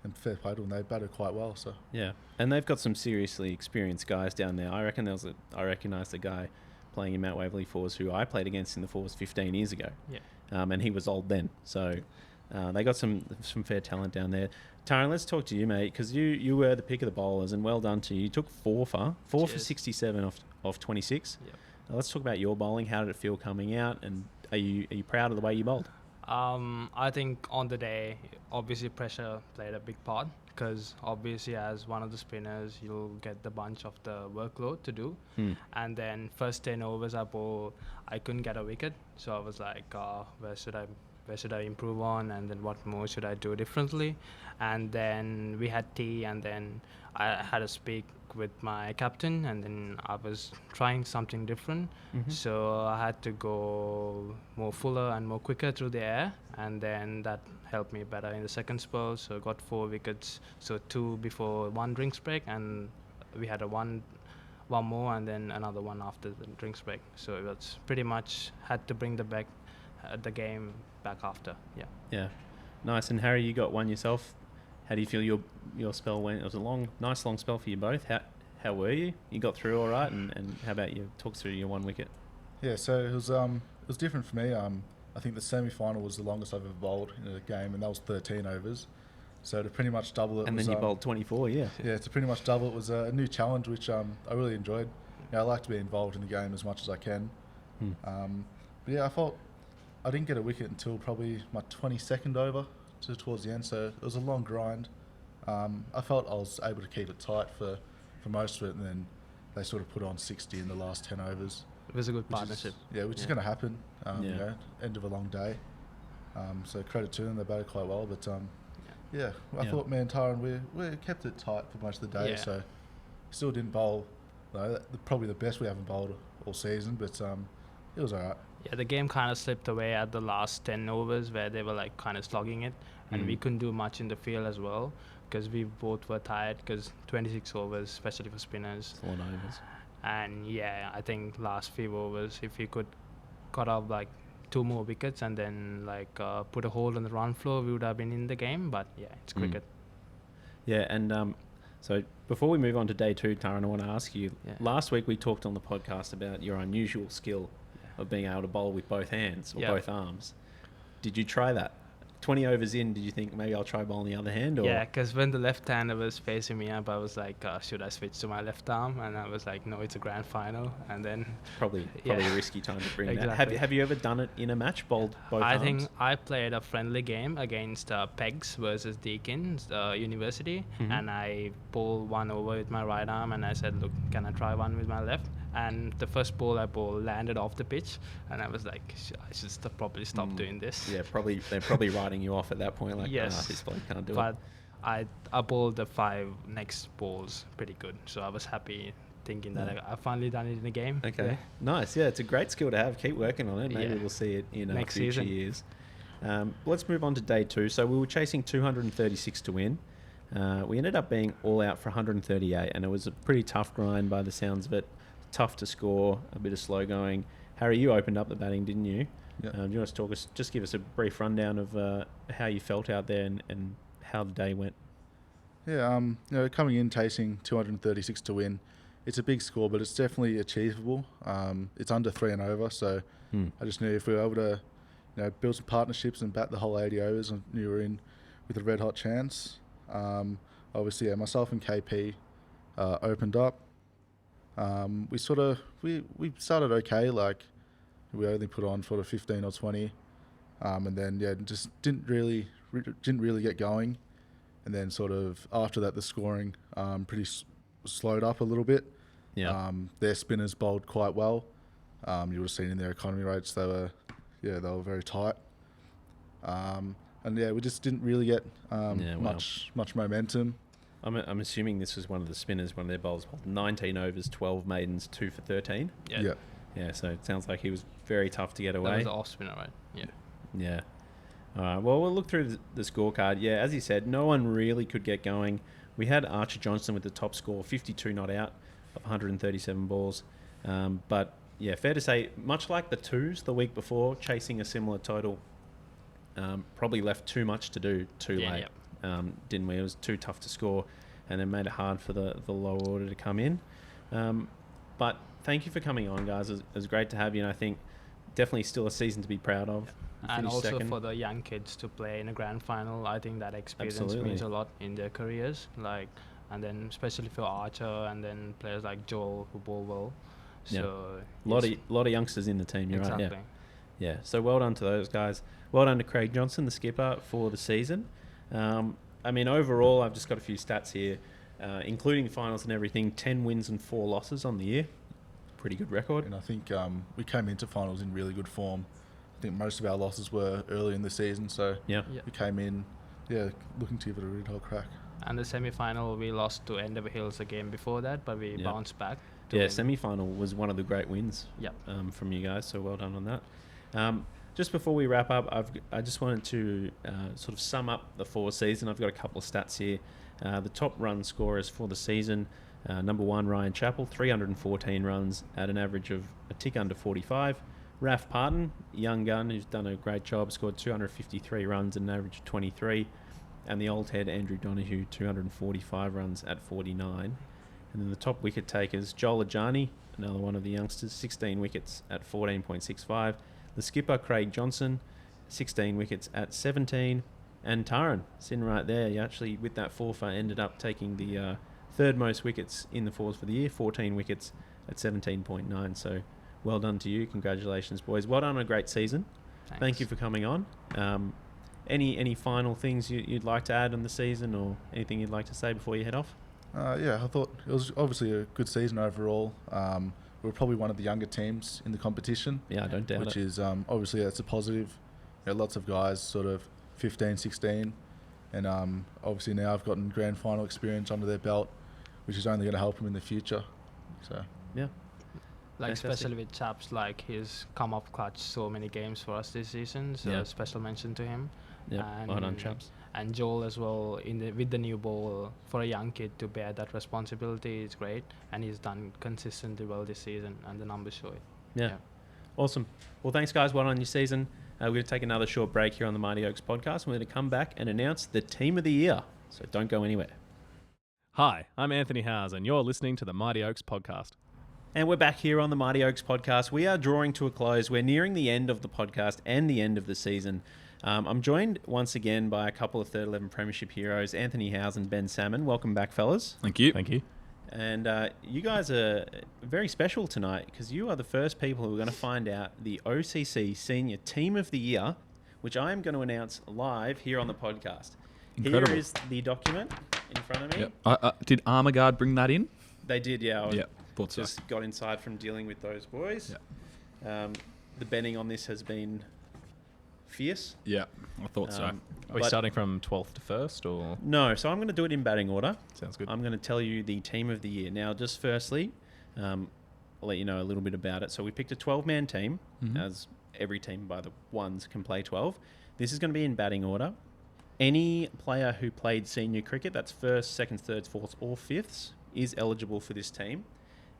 and fair play to them, they batted quite well, so. Yeah, and they've got some seriously experienced guys down there. I reckon I recognised the guy playing in Mount Waverley Fours who I played against in the Fours 15 years ago. Yeah. And he was old then, so they got some fair talent down there. Tharin, let's talk to you, mate, because you were the pick of the bowlers, and well done to you. You took 4 for 67 off 26. Yep. Now let's talk about your bowling. How did it feel coming out, and are you proud of the way you bowled? I think on the day, obviously pressure played a big part because obviously as one of the spinners, you'll get the bunch of the workload to do. And then first 10 overs I bowled, I couldn't get a wicket. So I was like, where should I improve on, and then what more should I do differently? And then we had tea, and then I had a speak with my captain, and then I was trying something different. So I had to go more fuller and more quicker through the air, and then that helped me better in the second spell. So I got 4 wickets, so 2 before 1 drinks break, and we had one more, and then another one after the drinks break. So it was pretty much had to bring the game back after. Yeah, nice. And Harry, you got one yourself. How do you feel your spell went? It was a nice long spell for you both. How were you? You got through all right, and how about you? Talk through your 1 wicket. Yeah, so it was different for me. I think the semi-final was the longest I've ever bowled in a game, and that was 13 overs. So to pretty much double it, And was, then you bowled 24, yeah. Yeah, to pretty much double it was a new challenge, which I really enjoyed. I like to be involved in the game as much as I can. But yeah, I felt I didn't get a wicket until probably my 22nd over towards the end, so it was a long grind. I felt I was able to keep it tight for most of it, and then they sort of put on 60 in the last 10 overs. It was a good Which partnership. is going to happen. Yeah. End of a long day. So credit to them, they batted quite well. But I Yeah. thought me and Tharin we kept it tight for most of the day. Yeah. So still didn't bowl. Probably the best we haven't bowled all season, but it was alright. Yeah, the game kind of slipped away at the last 10 overs where they were like kind of slogging it, and we couldn't do much in the field as well because we both were tired because 26 overs, especially for spinners. It's a lot of overs. And yeah, I think last few overs, if we could cut off like 2 more wickets and then put a hold on the run floor, we would have been in the game. But yeah, it's cricket. Yeah, and so before we move on to day 2, Tharin, I want to ask you, last week we talked on the podcast about your unusual skill of being able to bowl with both hands or both arms. Did you try that? 20 overs in, did you think maybe I'll try bowling the other hand? Or? Yeah, because when the left-hander was facing me up, I was like, should I switch to my left arm? And I was like, no, it's a grand final. And then probably a risky time to bring that. Have you ever done it in a match, bowled both arms? I think I played a friendly game against Pegs versus Deakins University, and I bowled one over with my right arm, and I said, look, can I try one with my left? And the first ball I bowled landed off the pitch, and I was like, I should probably stop doing this. Yeah, they're probably writing you off at that point, like, this bloke can't do it. But I bowled the 5 next balls pretty good, so I was happy thinking that I finally done it in the game. Okay, nice. Yeah, it's a great skill to have. Keep working on it. Maybe we'll see it in next future season. years. Let's move on to day 2. So we were chasing 236 to win. We ended up being all out for 138, and it was a pretty tough grind by the sounds of it. Tough to score, a bit of slow going. Harry, you opened up the batting, didn't you? Yeah. Do you want to just give us a brief rundown of how you felt out there and how the day went? Yeah, coming in chasing 236 to win, it's a big score, but it's definitely achievable. It's under 3 and over, so I just knew if we were able to, build some partnerships and bat the whole 80 overs, and knew we were in with a red hot chance. Obviously, myself and KP opened up. We started okay, like we only put on sort of 15 or 20, and then just didn't really get going, and then sort of after that the scoring pretty slowed up a little bit. Their spinners bowled quite well. You would have seen in their economy rates they were very tight, and we just didn't really get much momentum. I'm assuming this was one of the spinners, one of their bowlers, 19 overs, 12 maidens, 2 for 13. Yeah. Yeah, so it sounds like he was very tough to get away. That was the off spinner, right? Yeah. Yeah. All right, well, we'll look through the scorecard. Yeah, as you said, no one really could get going. We had Archer Johnson with the top score, 52 not out of 137 balls. But, yeah, fair to say, much like the 2s the week before, chasing a similar total, probably left too much to do too late. Yep. Didn't we? It was too tough to score, and it made it hard for the lower order to come in. But thank you for coming on, guys. It was great to have you, and I think definitely still a season to be proud of. And also for the young kids to play in a grand final, I think that experience means a lot in their careers. And then especially for Archer, and then players like Joel who bowl well. So a lot of youngsters in the team. You're exactly. right. Yeah. So well done to those guys. Well done to Craig Johnson, the skipper, for the season. Overall, I've just got a few stats here, including finals and everything. 10 wins and 4 losses on the year. Pretty good record. And I think we came into finals in really good form. I think most of our losses were early in the season, so we came in, looking to give it a really hot crack. And the semi-final, we lost to Endeavour Hills a game before that, but we bounced back. Semi-final was one of the great wins from you guys, so well done on that. Just before we wrap up, I just wanted to sort of sum up the 4 season. I've got a couple of stats here. The top run scorers for the season, number 1, Ryan Chappell, 314 runs at an average of a tick under 45. Raf Parton, young gun, who's done a great job, scored 253 runs at an average of 23. And the old head, Andrew Donoghue, 245 runs at 49. And then the top wicket takers, Joel Ajani, another one of the youngsters, 16 wickets at 14.65. The skipper, Craig Johnson, 16 wickets at 17. And Tharin, sitting right there, he actually, with that 4-for, ended up taking the third most wickets in the 4s for the year, 14 wickets at 17.9. So well done to you. Congratulations, boys. Well done on a great season. Thanks. Thank you for coming on. Any final things you'd like to add on the season, or anything you'd like to say before you head off? I thought it was obviously a good season overall. We were probably one of the younger teams in the competition. Yeah, I don't doubt which it. is obviously that's a positive. Lots of guys sort of 15, 16, and obviously now I've gotten grand final experience under their belt, which is only going to help them in the future. So yeah. Like Fantastic. especially with chaps, like he's come up clutch so many games for us this season, so special mention to him. Yeah, well done, chaps. And Joel as well, with the new ball, for a young kid to bear that responsibility is great, and he's done consistently well this season, and the numbers show it. Yeah. Awesome. Well, thanks, guys. Well done on your season. We're going to take another short break here on the Mighty Oaks podcast. We're going to come back and announce the team of the year. So don't go anywhere. Hi, I'm Anthony Howes, and you're listening to the Mighty Oaks podcast. And we're back here on the Mighty Oaks podcast. We are drawing to a close. We're nearing the end of the podcast and the end of the season. I'm joined once again by a couple of Third 11 Premiership heroes, Anthony Howes and Ben Salmon. Welcome back, fellas. Thank you. Thank you. And you guys are very special tonight because you are the first people who are going to find out the OCC Senior Team of the Year, which I am going to announce live here on the podcast. Incredible. Here is the document in front of me. Yep. Did Armaguard bring that in? They did, yeah. I Thought so. just got inside from dealing with those boys. The betting on this has been fierce. Yeah, I thought so. Are we starting from 12th to 1st, or...? No, so I'm going to do it in batting order. Sounds good. I'm going to tell you the team of the year. Now, just firstly, I'll let you know a little bit about it. So we picked a 12-man team, as every team by the ones can play 12. This is going to be in batting order. Any player who played senior cricket, that's first, second, thirds, fourths, or fifths, is eligible for this team.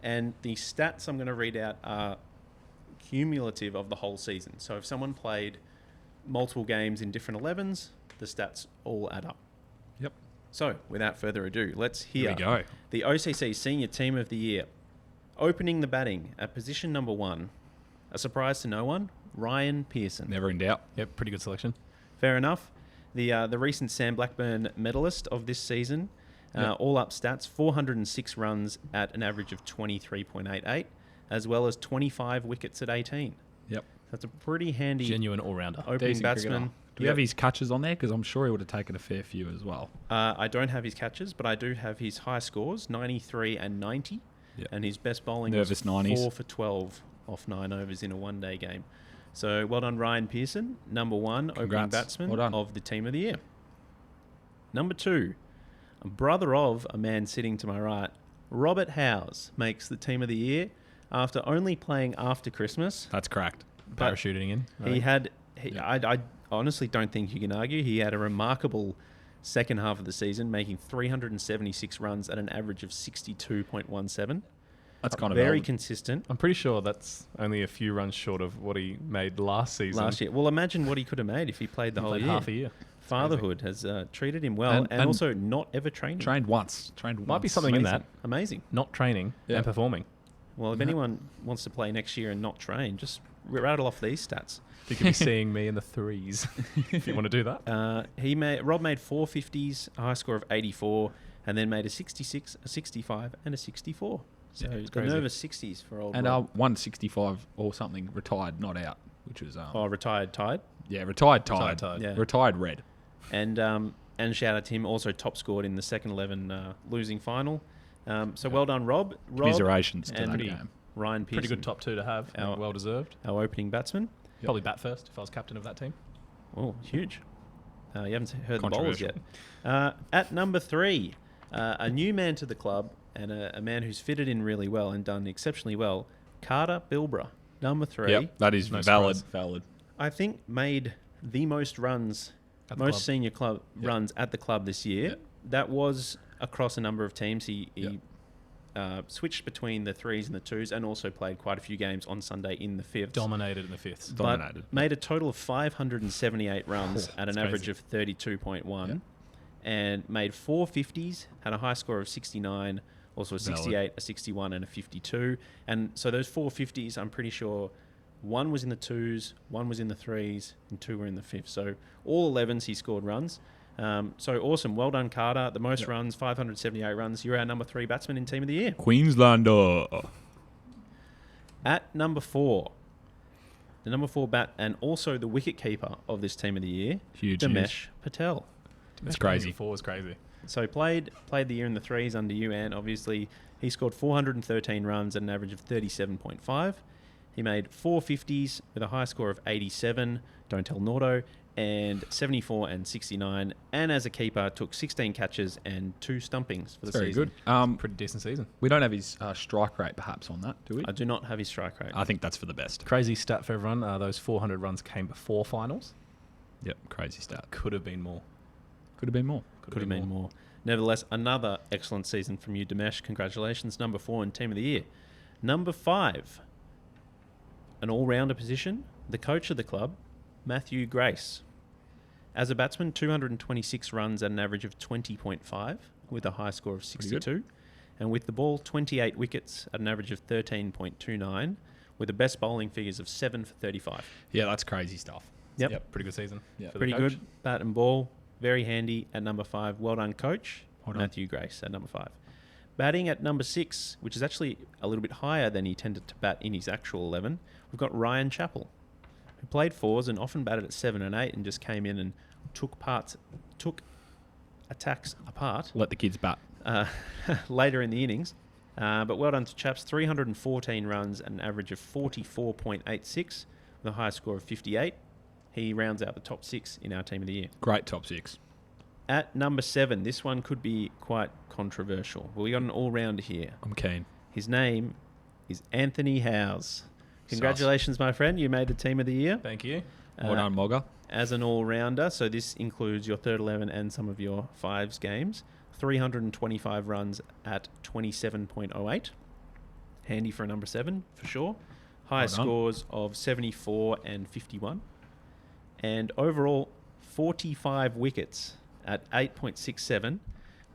And the stats I'm going to read out are cumulative of the whole season. So if someone played multiple games in different 11s, the stats all add up. Yep. So without further ado, let's hear Here we go. the OCC Senior Team of the Year. Opening the batting at position number 1, a surprise to no one, Ryan Pearson. Never in doubt. Yep, pretty good selection. Fair enough. The recent Sam Blackburn medalist of this season, all up stats, 406 runs at an average of 23.88, as well as 25 wickets at 18. Yep. That's a pretty handy Genuine all-rounder. opening Decent batsman. cricketer. Do you have his catches on there? Because I'm sure he would have taken a fair few as well. I don't have his catches, but I do have his high scores, 93 and 90. Yep. And his best bowling Nervous was 90s. 4 for 12 off 9 overs in a one-day game. So well done, Ryan Pearson, number 1 opening Congrats. batsman Well done. of the Team of the Year. Number 2, a brother of a man sitting to my right, Robert Howes, makes the Team of the Year after only playing after Christmas. That's cracked. But Parachuting in. He had, Yeah. I honestly don't think you can argue. He had a remarkable second half of the season, making 376 runs at an average of 62.17. That's kind of Very old. consistent. I'm pretty sure that's only a few runs short of what he made last season. Last year. Well, imagine what he could have made if he played the He whole played year. half a year. Fatherhood has treated him well, and And also not ever trained him. Trained once. Might be something in that. Amazing. Not training Yeah. and performing. Well, if anyone wants to play next year and not train, just rattle off these stats. You could be seeing me in the 3s if you want to do that. Rob made 450s, a high score of 84, and then made a 66, a 65, and a 64. So Yeah, it's the crazy. nervous 60s for old And Rob. 165 or something retired, not out, which was Retired tied. yeah, retired tied. Retired tied. Yeah. Retired red. And shout out to him, also top scored in the second 11 losing final. So well done, Rob. Commiserations to and that pretty- game. Ryan Pearson, Pretty good top 2 to have. Our- Well deserved. our opening batsman. Probably bat first if I was captain of that team. Oh, huge. You haven't heard the bowlers yet. Controversial. At number 3, a new man to the club and a man who's fitted in really well and done exceptionally well, Carter Bilbrough, number 3. Yep, that is No valid. surprise. Valid. I think made the most runs, At the most club. senior club runs at the club this year. Yep. That was across a number of teams. He Yep. switched between the 3s and the 2s and also played quite a few games on Sunday in the 5th. Dominated in the 5th. But Dominated. made a total of 578 runs at an that's average crazy. of 32.1 Yep. and made 450s, had a high score of 69, also a Valid. 68, a 61 and a 52. And so those 450s, I'm pretty sure one was in the 2s, one was in the 3s, and 2 were in the 5th. So all 11s he scored runs. So awesome. Well done, Carter. The most Yep. runs, 578 runs. You're our number 3 batsman in Team of the Year. Queenslander. At number 4, the number 4 bat and also the wicket keeper of this Team of the Year, Huge Dinesh news. Patel. It's crazy. 4 was crazy. So played the year in the 3s under you, and obviously he scored 413 runs at an average of 37.5. He made 450s with a high score of 87, don't tell Nordo, and 74 and 69. And as a keeper, took 16 catches and 2 stumpings for the It's very season. good. Pretty decent season. We don't have his strike rate perhaps on that, do we? I do not have his strike rate. I think that's for the best. Crazy stat for everyone. Those 400 runs came before finals. Yep, crazy stat. Could have been more. Could have been more. Could have been more. Nevertheless, another excellent season from you, Dinesh. Congratulations. Number 4 in Team of the Year. Number 5, an all-rounder position, the coach of the club, Matthew Grace. As a batsman, 226 runs at an average of 20.5 with a high score of 62. And with the ball, 28 wickets at an average of 13.29 with the best bowling figures of 7 for 35. Yeah, that's crazy stuff. Yep. Pretty good season. Yeah. for the Pretty coach. good. Bat and ball, very handy at number 5. Well done, coach. Well done. Matthew Grace at number 5. Batting at number 6, which is actually a little bit higher than he tended to bat in his actual 11, we've got Ryan Chappell, who played 4s and often batted at 7 and 8 and just came in and took attacks apart Let the kids bat. later in the innings. But well done to Chaps. 314 runs and an average of 44.86 with a high score of 58. He rounds out the top 6 in our team of the year. Great top 6. At number 7, this one could be quite controversial. But we got an all-rounder here. I'm keen. His name is Anthony Howes. Congratulations, my friend. You made the team of the year. Thank you. Well done, Mogger. As an all-rounder, so this includes your third 11 and some of your 5s games. 325 runs at 27.08. Handy for a number 7, for sure. Highest Well done. scores of 74 and 51. And overall, 45 wickets at 8.67.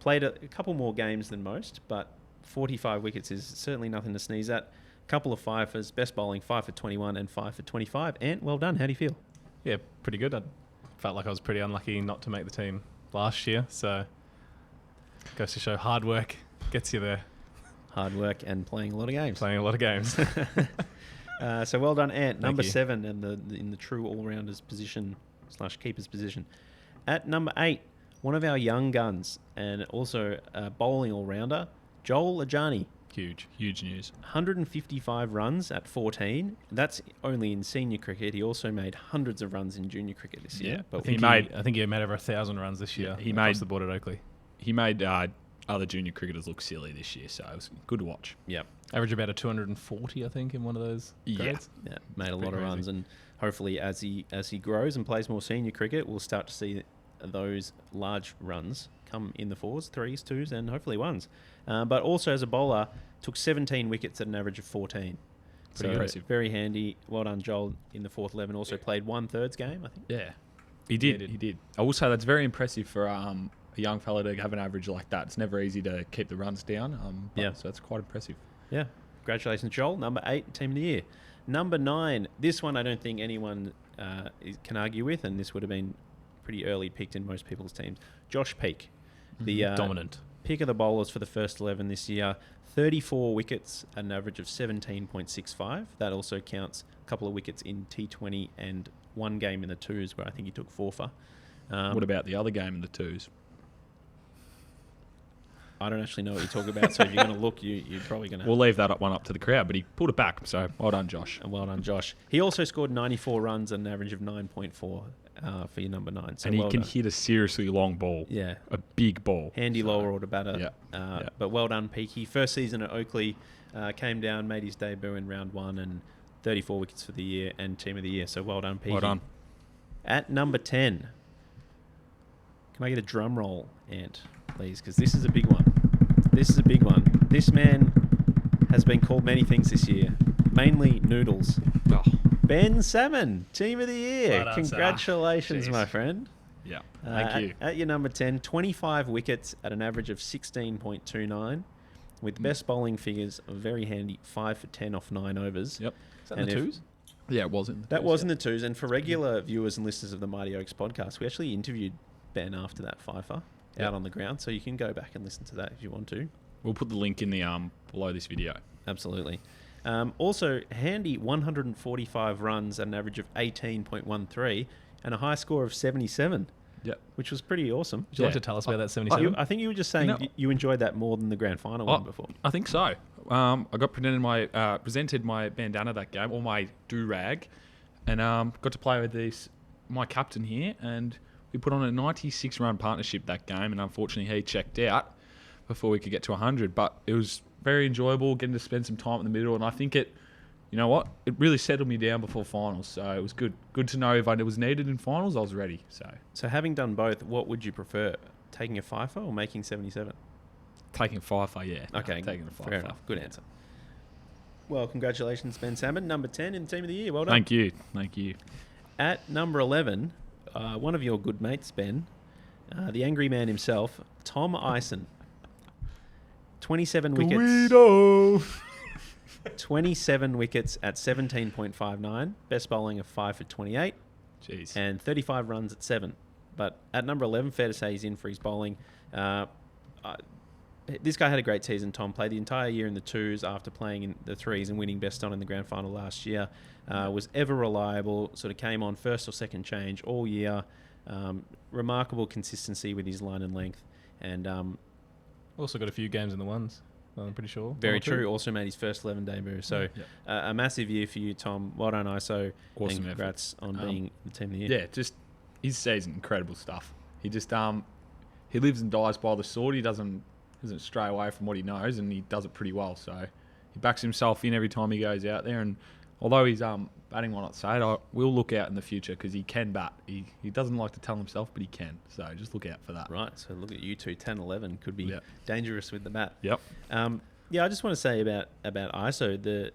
Played a couple more games than most, but 45 wickets is certainly nothing to sneeze at. Couple of fifers, best bowling, 5 for 21 and 5 for 25. And well done. How do you feel? Yeah, pretty good. I felt like I was pretty unlucky not to make the team last year, so goes to show hard work gets you there. Hard work and playing a lot of games. Playing a lot of games. So well done, Ant. Thank Number you. 7 and in the true all-rounders position / keeper's position. At number 8, one of our young guns and also a bowling all-rounder, Joel Ajani. Huge news. 155 runs at 14. That's only in senior cricket. He also made hundreds of runs in junior cricket this year. Yeah, But I think he made over 1,000 runs this year. he across made- the board at Oakleigh. He made other junior cricketers look silly this year, so it was good to watch. yeah, Average about a 240, I think, in one of those grades. made a lot pretty of runs, crazy. and hopefully as he grows and plays more senior cricket, we'll start to see those large runs come in the 4s, 3s, 2s, and hopefully 1s. But also as a bowler, took 17 wickets at an average of 14. Pretty impressive. Very handy. Well done, Joel, in the 4th 11. Also played 1/3 game, I think. Yeah, he did. I will say that's very impressive for a young fella to have an average like that. It's never easy to keep the runs down. Yeah. So that's quite impressive. Yeah. Congratulations, Joel. Number 8, team of the year. Number 9, this one I don't think anyone can argue with, and this would have been pretty early picked in most people's teams. Josh Peake, the Dominant. pick of the bowlers for the first 11 this year. 34 wickets at an average of 17.65. That also counts a couple of wickets in T20 and one game in the 2s where I think he took 4 for. What about the other game in the 2s? I don't actually know what you're talking about, so if you're going to look, you're probably going to... We'll leave that one up to the crowd, but he pulled it back, so well done, Josh. And well done, Josh. He also scored 94 runs at an average of 9.4 for your number 9. So And he well can done. hit a seriously long ball. Yeah. A big ball. Handy So, lower order batter. Yeah. Yeah. But well done, Peaky. First season at Oakleigh, came down, made his debut in round 1 and 34 wickets for the year and team of the year. So well done, Peaky. Well done. At number 10, can I get a drum roll, Ant, please? Because this is a big one. This is a big one. This man has been called many things this year, mainly noodles. Oh, Ben Salmon, team of the year. Well done, sir. Congratulations, Jeez. my friend. yeah. Thank you. At your number 10, 25 wickets at an average of 16.29, with best bowling figures of very handy 5 for 10 off 9 overs. Yep. Is that And in the if- 2s? Yeah, it was in the That 2s, was yeah. in the 2s, and for regular viewers and listeners of the Mighty Oaks podcast, we actually interviewed Ben after that fifer out on the ground, so you can go back and listen to that if you want to. We'll put the link in the below this video. Absolutely. Also, handy 145 runs at an average of 18.13 and a high score of 77, Yep. which was pretty awesome. Would you like Yeah. to tell us about that 77? I think you were just saying No. you enjoyed that more than the grand final one before. I think so. I got presented my bandana that game, or my do-rag, and got to play with my captain here, and we put on a 96-run partnership that game, and unfortunately he checked out before we could get to 100. But it was very enjoyable getting to spend some time in the middle, and I think it really settled me down before finals. So it was good to know if it was needed in finals, I was ready. So having done both, what would you prefer, taking a fifer or making 77? Taking a fifer, yeah. Okay, taking a fair fifer. enough. Good Yeah. answer. Well, congratulations, Ben Salmon, number 10 in the Team of the Year. Well done. Thank you. Thank you. At number 11, one of your good mates, Ben, the angry man himself, Tom Ison. 27 wickets. Guido! 27 wickets at 17.59. Best bowling of 5 for 28. Jeez. And 35 runs at 7. But at number 11, fair to say he's in for his bowling. This guy had a great season, Tom. Played the entire year in the 2s after playing in the 3s and winning best on in the grand final last year. Was ever reliable, sort of came on first or second change all year. Remarkable consistency with his line and length. And Also got a few games in the ones, I'm pretty sure. very true. Also made his first 11 debut. So a massive year for you, Tom. Well done, ISO. Awesome and congrats on being the Team of the Year. Yeah, just his season, incredible stuff. He just he lives and dies by the sword. He doesn't stray away from what he knows, and he does it pretty well. So he backs himself in every time he goes out there. And although he's batting well, not say it, I will look out in the future because he can bat. He doesn't like to tell himself, but he can. So just look out for that. Right, so look at you two, 10, 11. Could be dangerous with the bat. Yep. Yeah, I just want to say about ISO,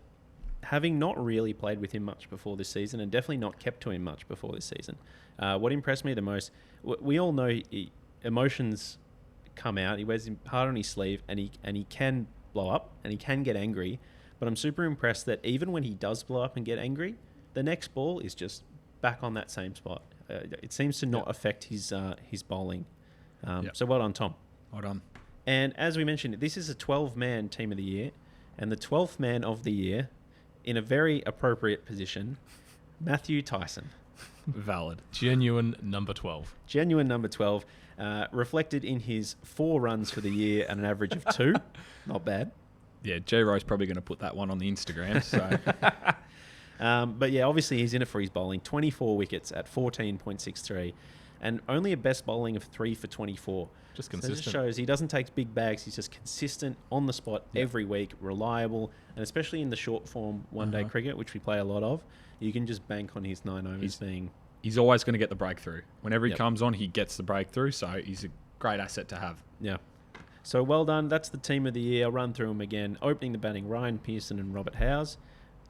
having not really played with him much before this season and definitely not kept to him much before this season, what impressed me the most, we all know emotions come out. He wears him hard on his sleeve and he can blow up and he can get angry. But I'm super impressed that even when he does blow up and get angry, the next ball is just back on that same spot. It seems to not affect his bowling. So well done, Tom. Well done. And as we mentioned, this is a 12-man Team of the Year. And the 12th man of the year, in a very appropriate position, Matthew Tyson. Valid. Genuine number 12. Genuine number 12. Reflected in his 4 runs for the year at an average of 2. Not bad. Yeah, J-Ro's probably going to put that one on the Instagram. So, but yeah, obviously he's in it for his bowling. 24 wickets at 14.63, and only a best bowling of 3 for 24. Just So consistent. it just shows he doesn't take big bags. He's just consistent on the spot every week, reliable, and especially in the short form one-day cricket, which we play a lot of, you can just bank on his 9 overs being. he's always going to get the breakthrough. Whenever he comes on, he gets the breakthrough. So he's a great asset to have. Yeah. So well done. That's the Team of the Year. I'll run through them again. Opening the batting, Ryan Pearson and Robert Howes.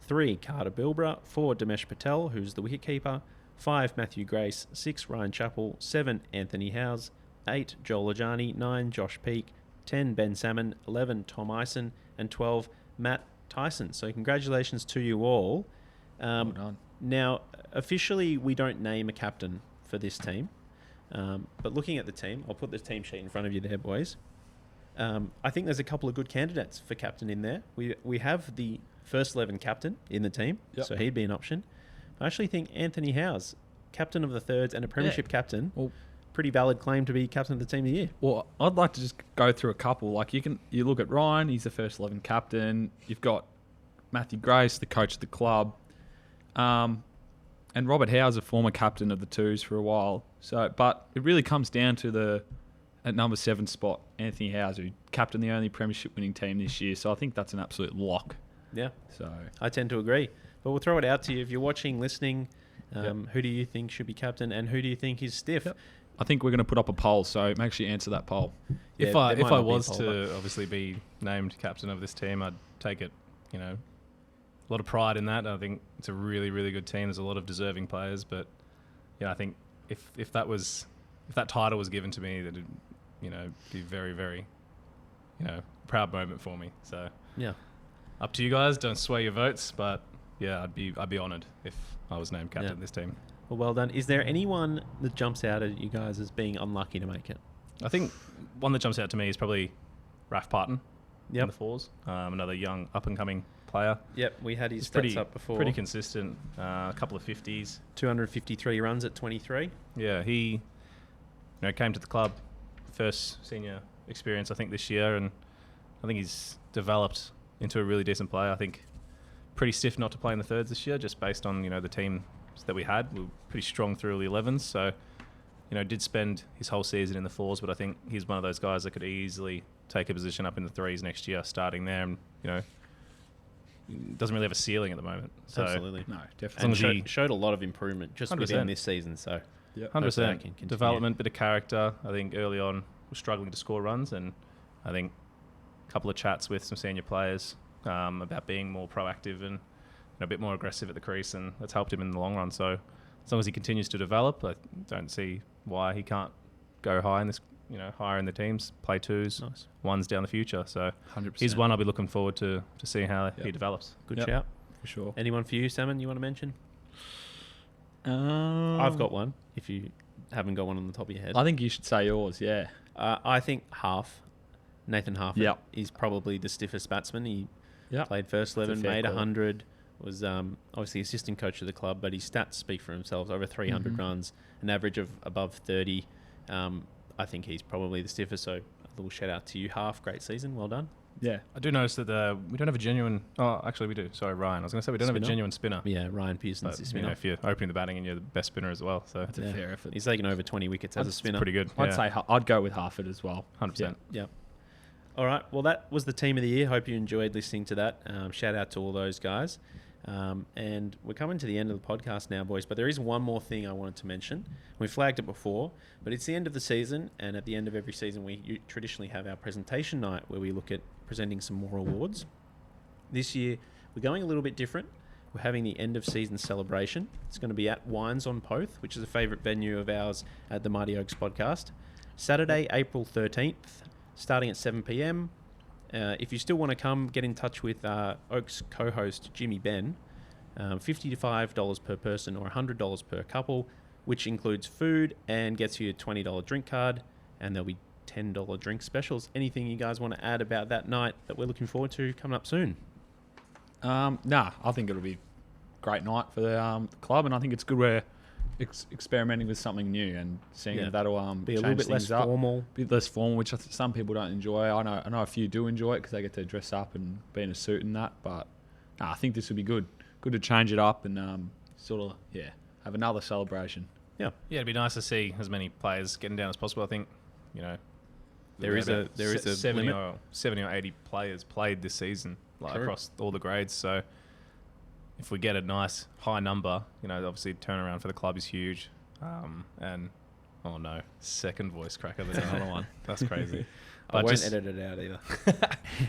3, Carter Bilbra. 4, Dinesh Patel, who's the wicketkeeper. 5, Matthew Grace. 6, Ryan Chappell. 7, Anthony Howes. 8, Joel Ajani. 9, Josh Peake. 10, Ben Salmon. 11, Tom Ison. And 12, Matt Tyson. So congratulations to you all. Well done. Now, officially, we don't name a captain for this team. But looking at the team, I'll put the team sheet in front of you there, boys. I think there's a couple of good candidates for captain in there. We have the first 11 captain in the team, so he'd be an option. I actually think Anthony Howes, captain of the thirds and a premiership captain, pretty valid claim to be captain of the team of the year. Well, I'd like to just go through a couple. Like you look at Ryan, he's the first 11 captain. You've got Matthew Grace, the coach of the club, and Robert Howes, a former captain of the twos for a while. So, but it really comes down to at number 7 spot, Anthony Howes, who captained the only premiership winning team this year. So I think that's an absolute lock. Yeah. So I tend to agree. But we'll throw it out to you. If you're watching, listening, who do you think should be captain and who do you think is stiff? I think we're going to put up a poll, so make sure you answer that poll. Yeah, if I there might not be a was poll, to obviously be named captain of this team, I'd take it, a lot of pride in that. I think it's a really, really good team. There's a lot of deserving players, but I think if that title was given to me, that'd be very, very proud moment for me. So up to you guys. Don't sway your votes, but I'd be honoured if I was named captain of this team. Well done. Is there anyone that jumps out at you guys as being unlucky to make it? I think one that jumps out to me is probably Raf Parton in the fours. Another young up-and-coming player. Yep, we had his He's stats up before. Pretty consistent. A couple of 50s. 253 runs at 23. Yeah, he came to the club, first senior experience, I think, this year, and I think he's developed into a really decent player. I think pretty stiff not to play in the thirds this year, just based on, the team that we had. We were pretty strong through the 11s, so did spend his whole season in the fours, but I think he's one of those guys that could easily take a position up in the threes next year, starting there, and doesn't really have a ceiling at the moment. So Absolutely. No, definitely. And showed a lot of improvement just 100%. within this season. So 100% development, bit of character. I think early on was struggling to score runs, and I think a couple of chats with some senior players about being more proactive and a bit more aggressive at the crease, and that's helped him in the long run. So as long as he continues to develop, I don't see why he can't go high in this, higher in the teams, play twos, ones down the future. So 100%. he's one I'll be looking forward to see how he develops. Good shout. For sure. Anyone for you, Salmon, you want to mention? I've got one, if you haven't got one on the top of your head. I think you should say yours, yeah. I think Nathan Harford Yep. is probably the stiffest batsman. He Yep. played first 11, fair made call. 100, was obviously assistant coach of the club, but his stats speak for themselves. Over 300 runs, an average of above 30. I think he's probably the stiffest, so a little shout out to you, Half. Great season, well done. Yeah. I do notice that we don't have a genuine... Oh, actually we do. Sorry, Ryan. I was going to say we don't have a Spinner? genuine spinner. Yeah, Ryan Pearson's But, the spinner. if you're opening the batting and you're the best spinner as well. So That's a fair effort. He's taken over 20 wickets as a it's spinner. pretty good. I'd say I'd go with Harford as well. 100%. Yep. All right. Well, that was the team of the year. Hope you enjoyed listening to that. Shout out to all those guys. And we're coming to the end of the podcast now, boys. But there is one more thing I wanted to mention. We flagged it before, but it's the end of the season. And at the end of every season, we traditionally have our presentation night where we look at presenting some more awards. This year, we're going a little bit different. We're having the end of season celebration. It's going to be at Wines on Poth, which is a favourite venue of ours at the Mighty Oaks podcast. Saturday, April 13th, starting at 7 p.m. If you still want to come, get in touch with Oaks co-host Jimmy Ben. $55 per person or $100 per couple, which includes food and gets you a $20 drink card, and there'll be $10 drink specials. Anything you guys want to add about that night that we're looking forward to coming up soon? I think it'll be a great night for the club, and I think it's good we're experimenting with something new and seeing if that'll be a little change bit less things up. formal. Bit less formal, which some people don't enjoy. I know a few do enjoy it because they get to dress up and be in a suit and that. But I think this will be good. Good to change it up and have another celebration. Yeah, it'd be nice to see as many players getting down as possible. I think, There is a 70 limit. or 70 or 80 players played this season, across all the grades. So if we get a nice high number, obviously turnaround for the club is huge. And oh no, second voice cracker. There's another one. That's crazy. I But won't edit it out either.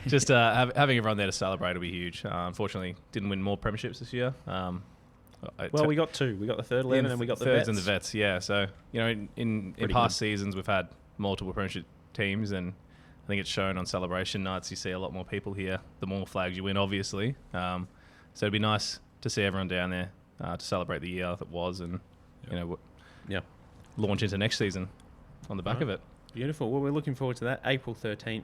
just having everyone there to celebrate will be huge. Unfortunately, didn't win more premierships this year. Well, we got two. We got the third 11 and we got the thirds vets. and the vets. Yeah, so in past seasons we've had multiple premiership teams, and I think it's shown on celebration nights. You see a lot more people here. The more flags you win, obviously. So it'd be nice to see everyone down there to celebrate the year that was, and launch into next season on the back of it. Beautiful. Well, we're looking forward to that. April 13th.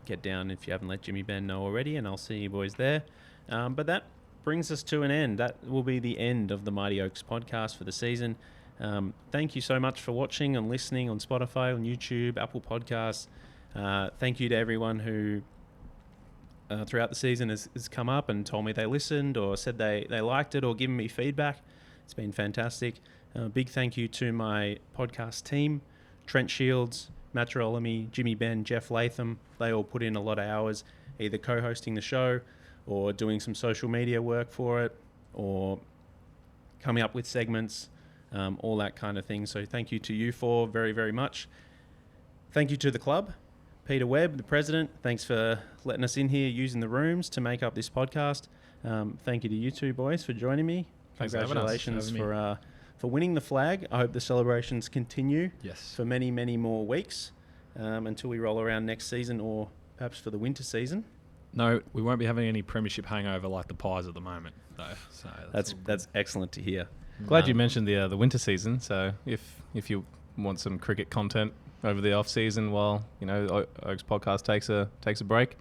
Get down if you haven't let Jimmy Ben know already, and I'll see you boys there. But that brings us to an end. That will be the end of the Mighty Oaks podcast for the season. Thank you so much for watching and listening on Spotify, on YouTube, Apple Podcasts. Thank you to everyone who throughout the season has come up and told me they listened or said they liked it or given me feedback. It's been fantastic. Big thank you to my podcast team, Trent Shields, Matt Girolami, Jimmy Ben, Jeff Latham. They all put in a lot of hours either co-hosting the show or doing some social media work for it or coming up with segments, all that kind of thing. So thank you to you four very, very much. Thank you to the club. Peter Webb, the president, thanks for letting us in here using the rooms to make up this podcast. Thank you to you two boys for joining me. Thanks for having us. Congratulations for winning the flag. I hope the celebrations continue for many, many more weeks until we roll around next season or perhaps for the winter season. No, we won't be having any premiership hangover like the Pies at the moment, though. So That's excellent to hear. Glad you mentioned the winter season. So if you want some cricket content over the off season while Oaks podcast takes a break,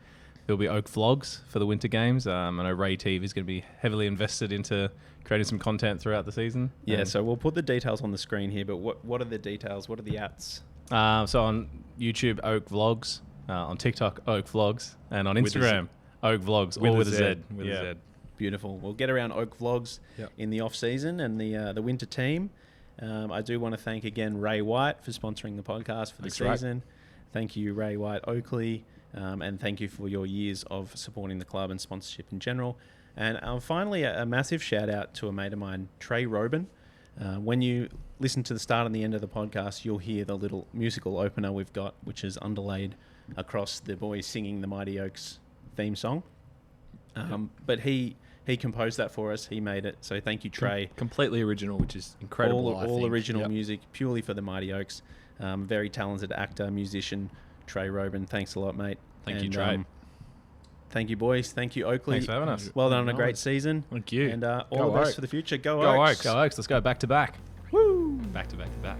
there'll be Oak vlogs for the winter games. I know Ray TV is going to be heavily invested into creating some content throughout the season. Yeah, so we'll put the details on the screen here, but what are the details? What are the ats? So on YouTube, Oak Vlogs. On TikTok, Oak Vlogs. And on Instagram, Oak Vlogs, all with a Z. With a Z. Beautiful. We'll get around Oak Vlogs in the off-season and the winter team. I do want to thank again Ray White for sponsoring the podcast for the season. Thank you, Ray White Oakleigh, and thank you for your years of supporting the club and sponsorship in general. And finally, a massive shout out to a mate of mine, Trey Robin. When you listen to the start and the end of the podcast, you'll hear the little musical opener we've got, which is underlaid across the boys singing the Mighty Oaks theme song. But he composed that for us. He made it. So thank you, Trey. Completely original, which is incredible. All original music, purely for the Mighty Oaks. Very talented actor, musician, Trey Robin. Thanks a lot, mate. Thank you, Trey. Thank you, boys. Thank you, Oakleigh. Thanks for having us. Well done on a great season. Thank you. And all Go the best Oaks. for the future. Go Go Oaks. Oaks. Go Oaks. Let's go back to back. Woo! Back to back to back.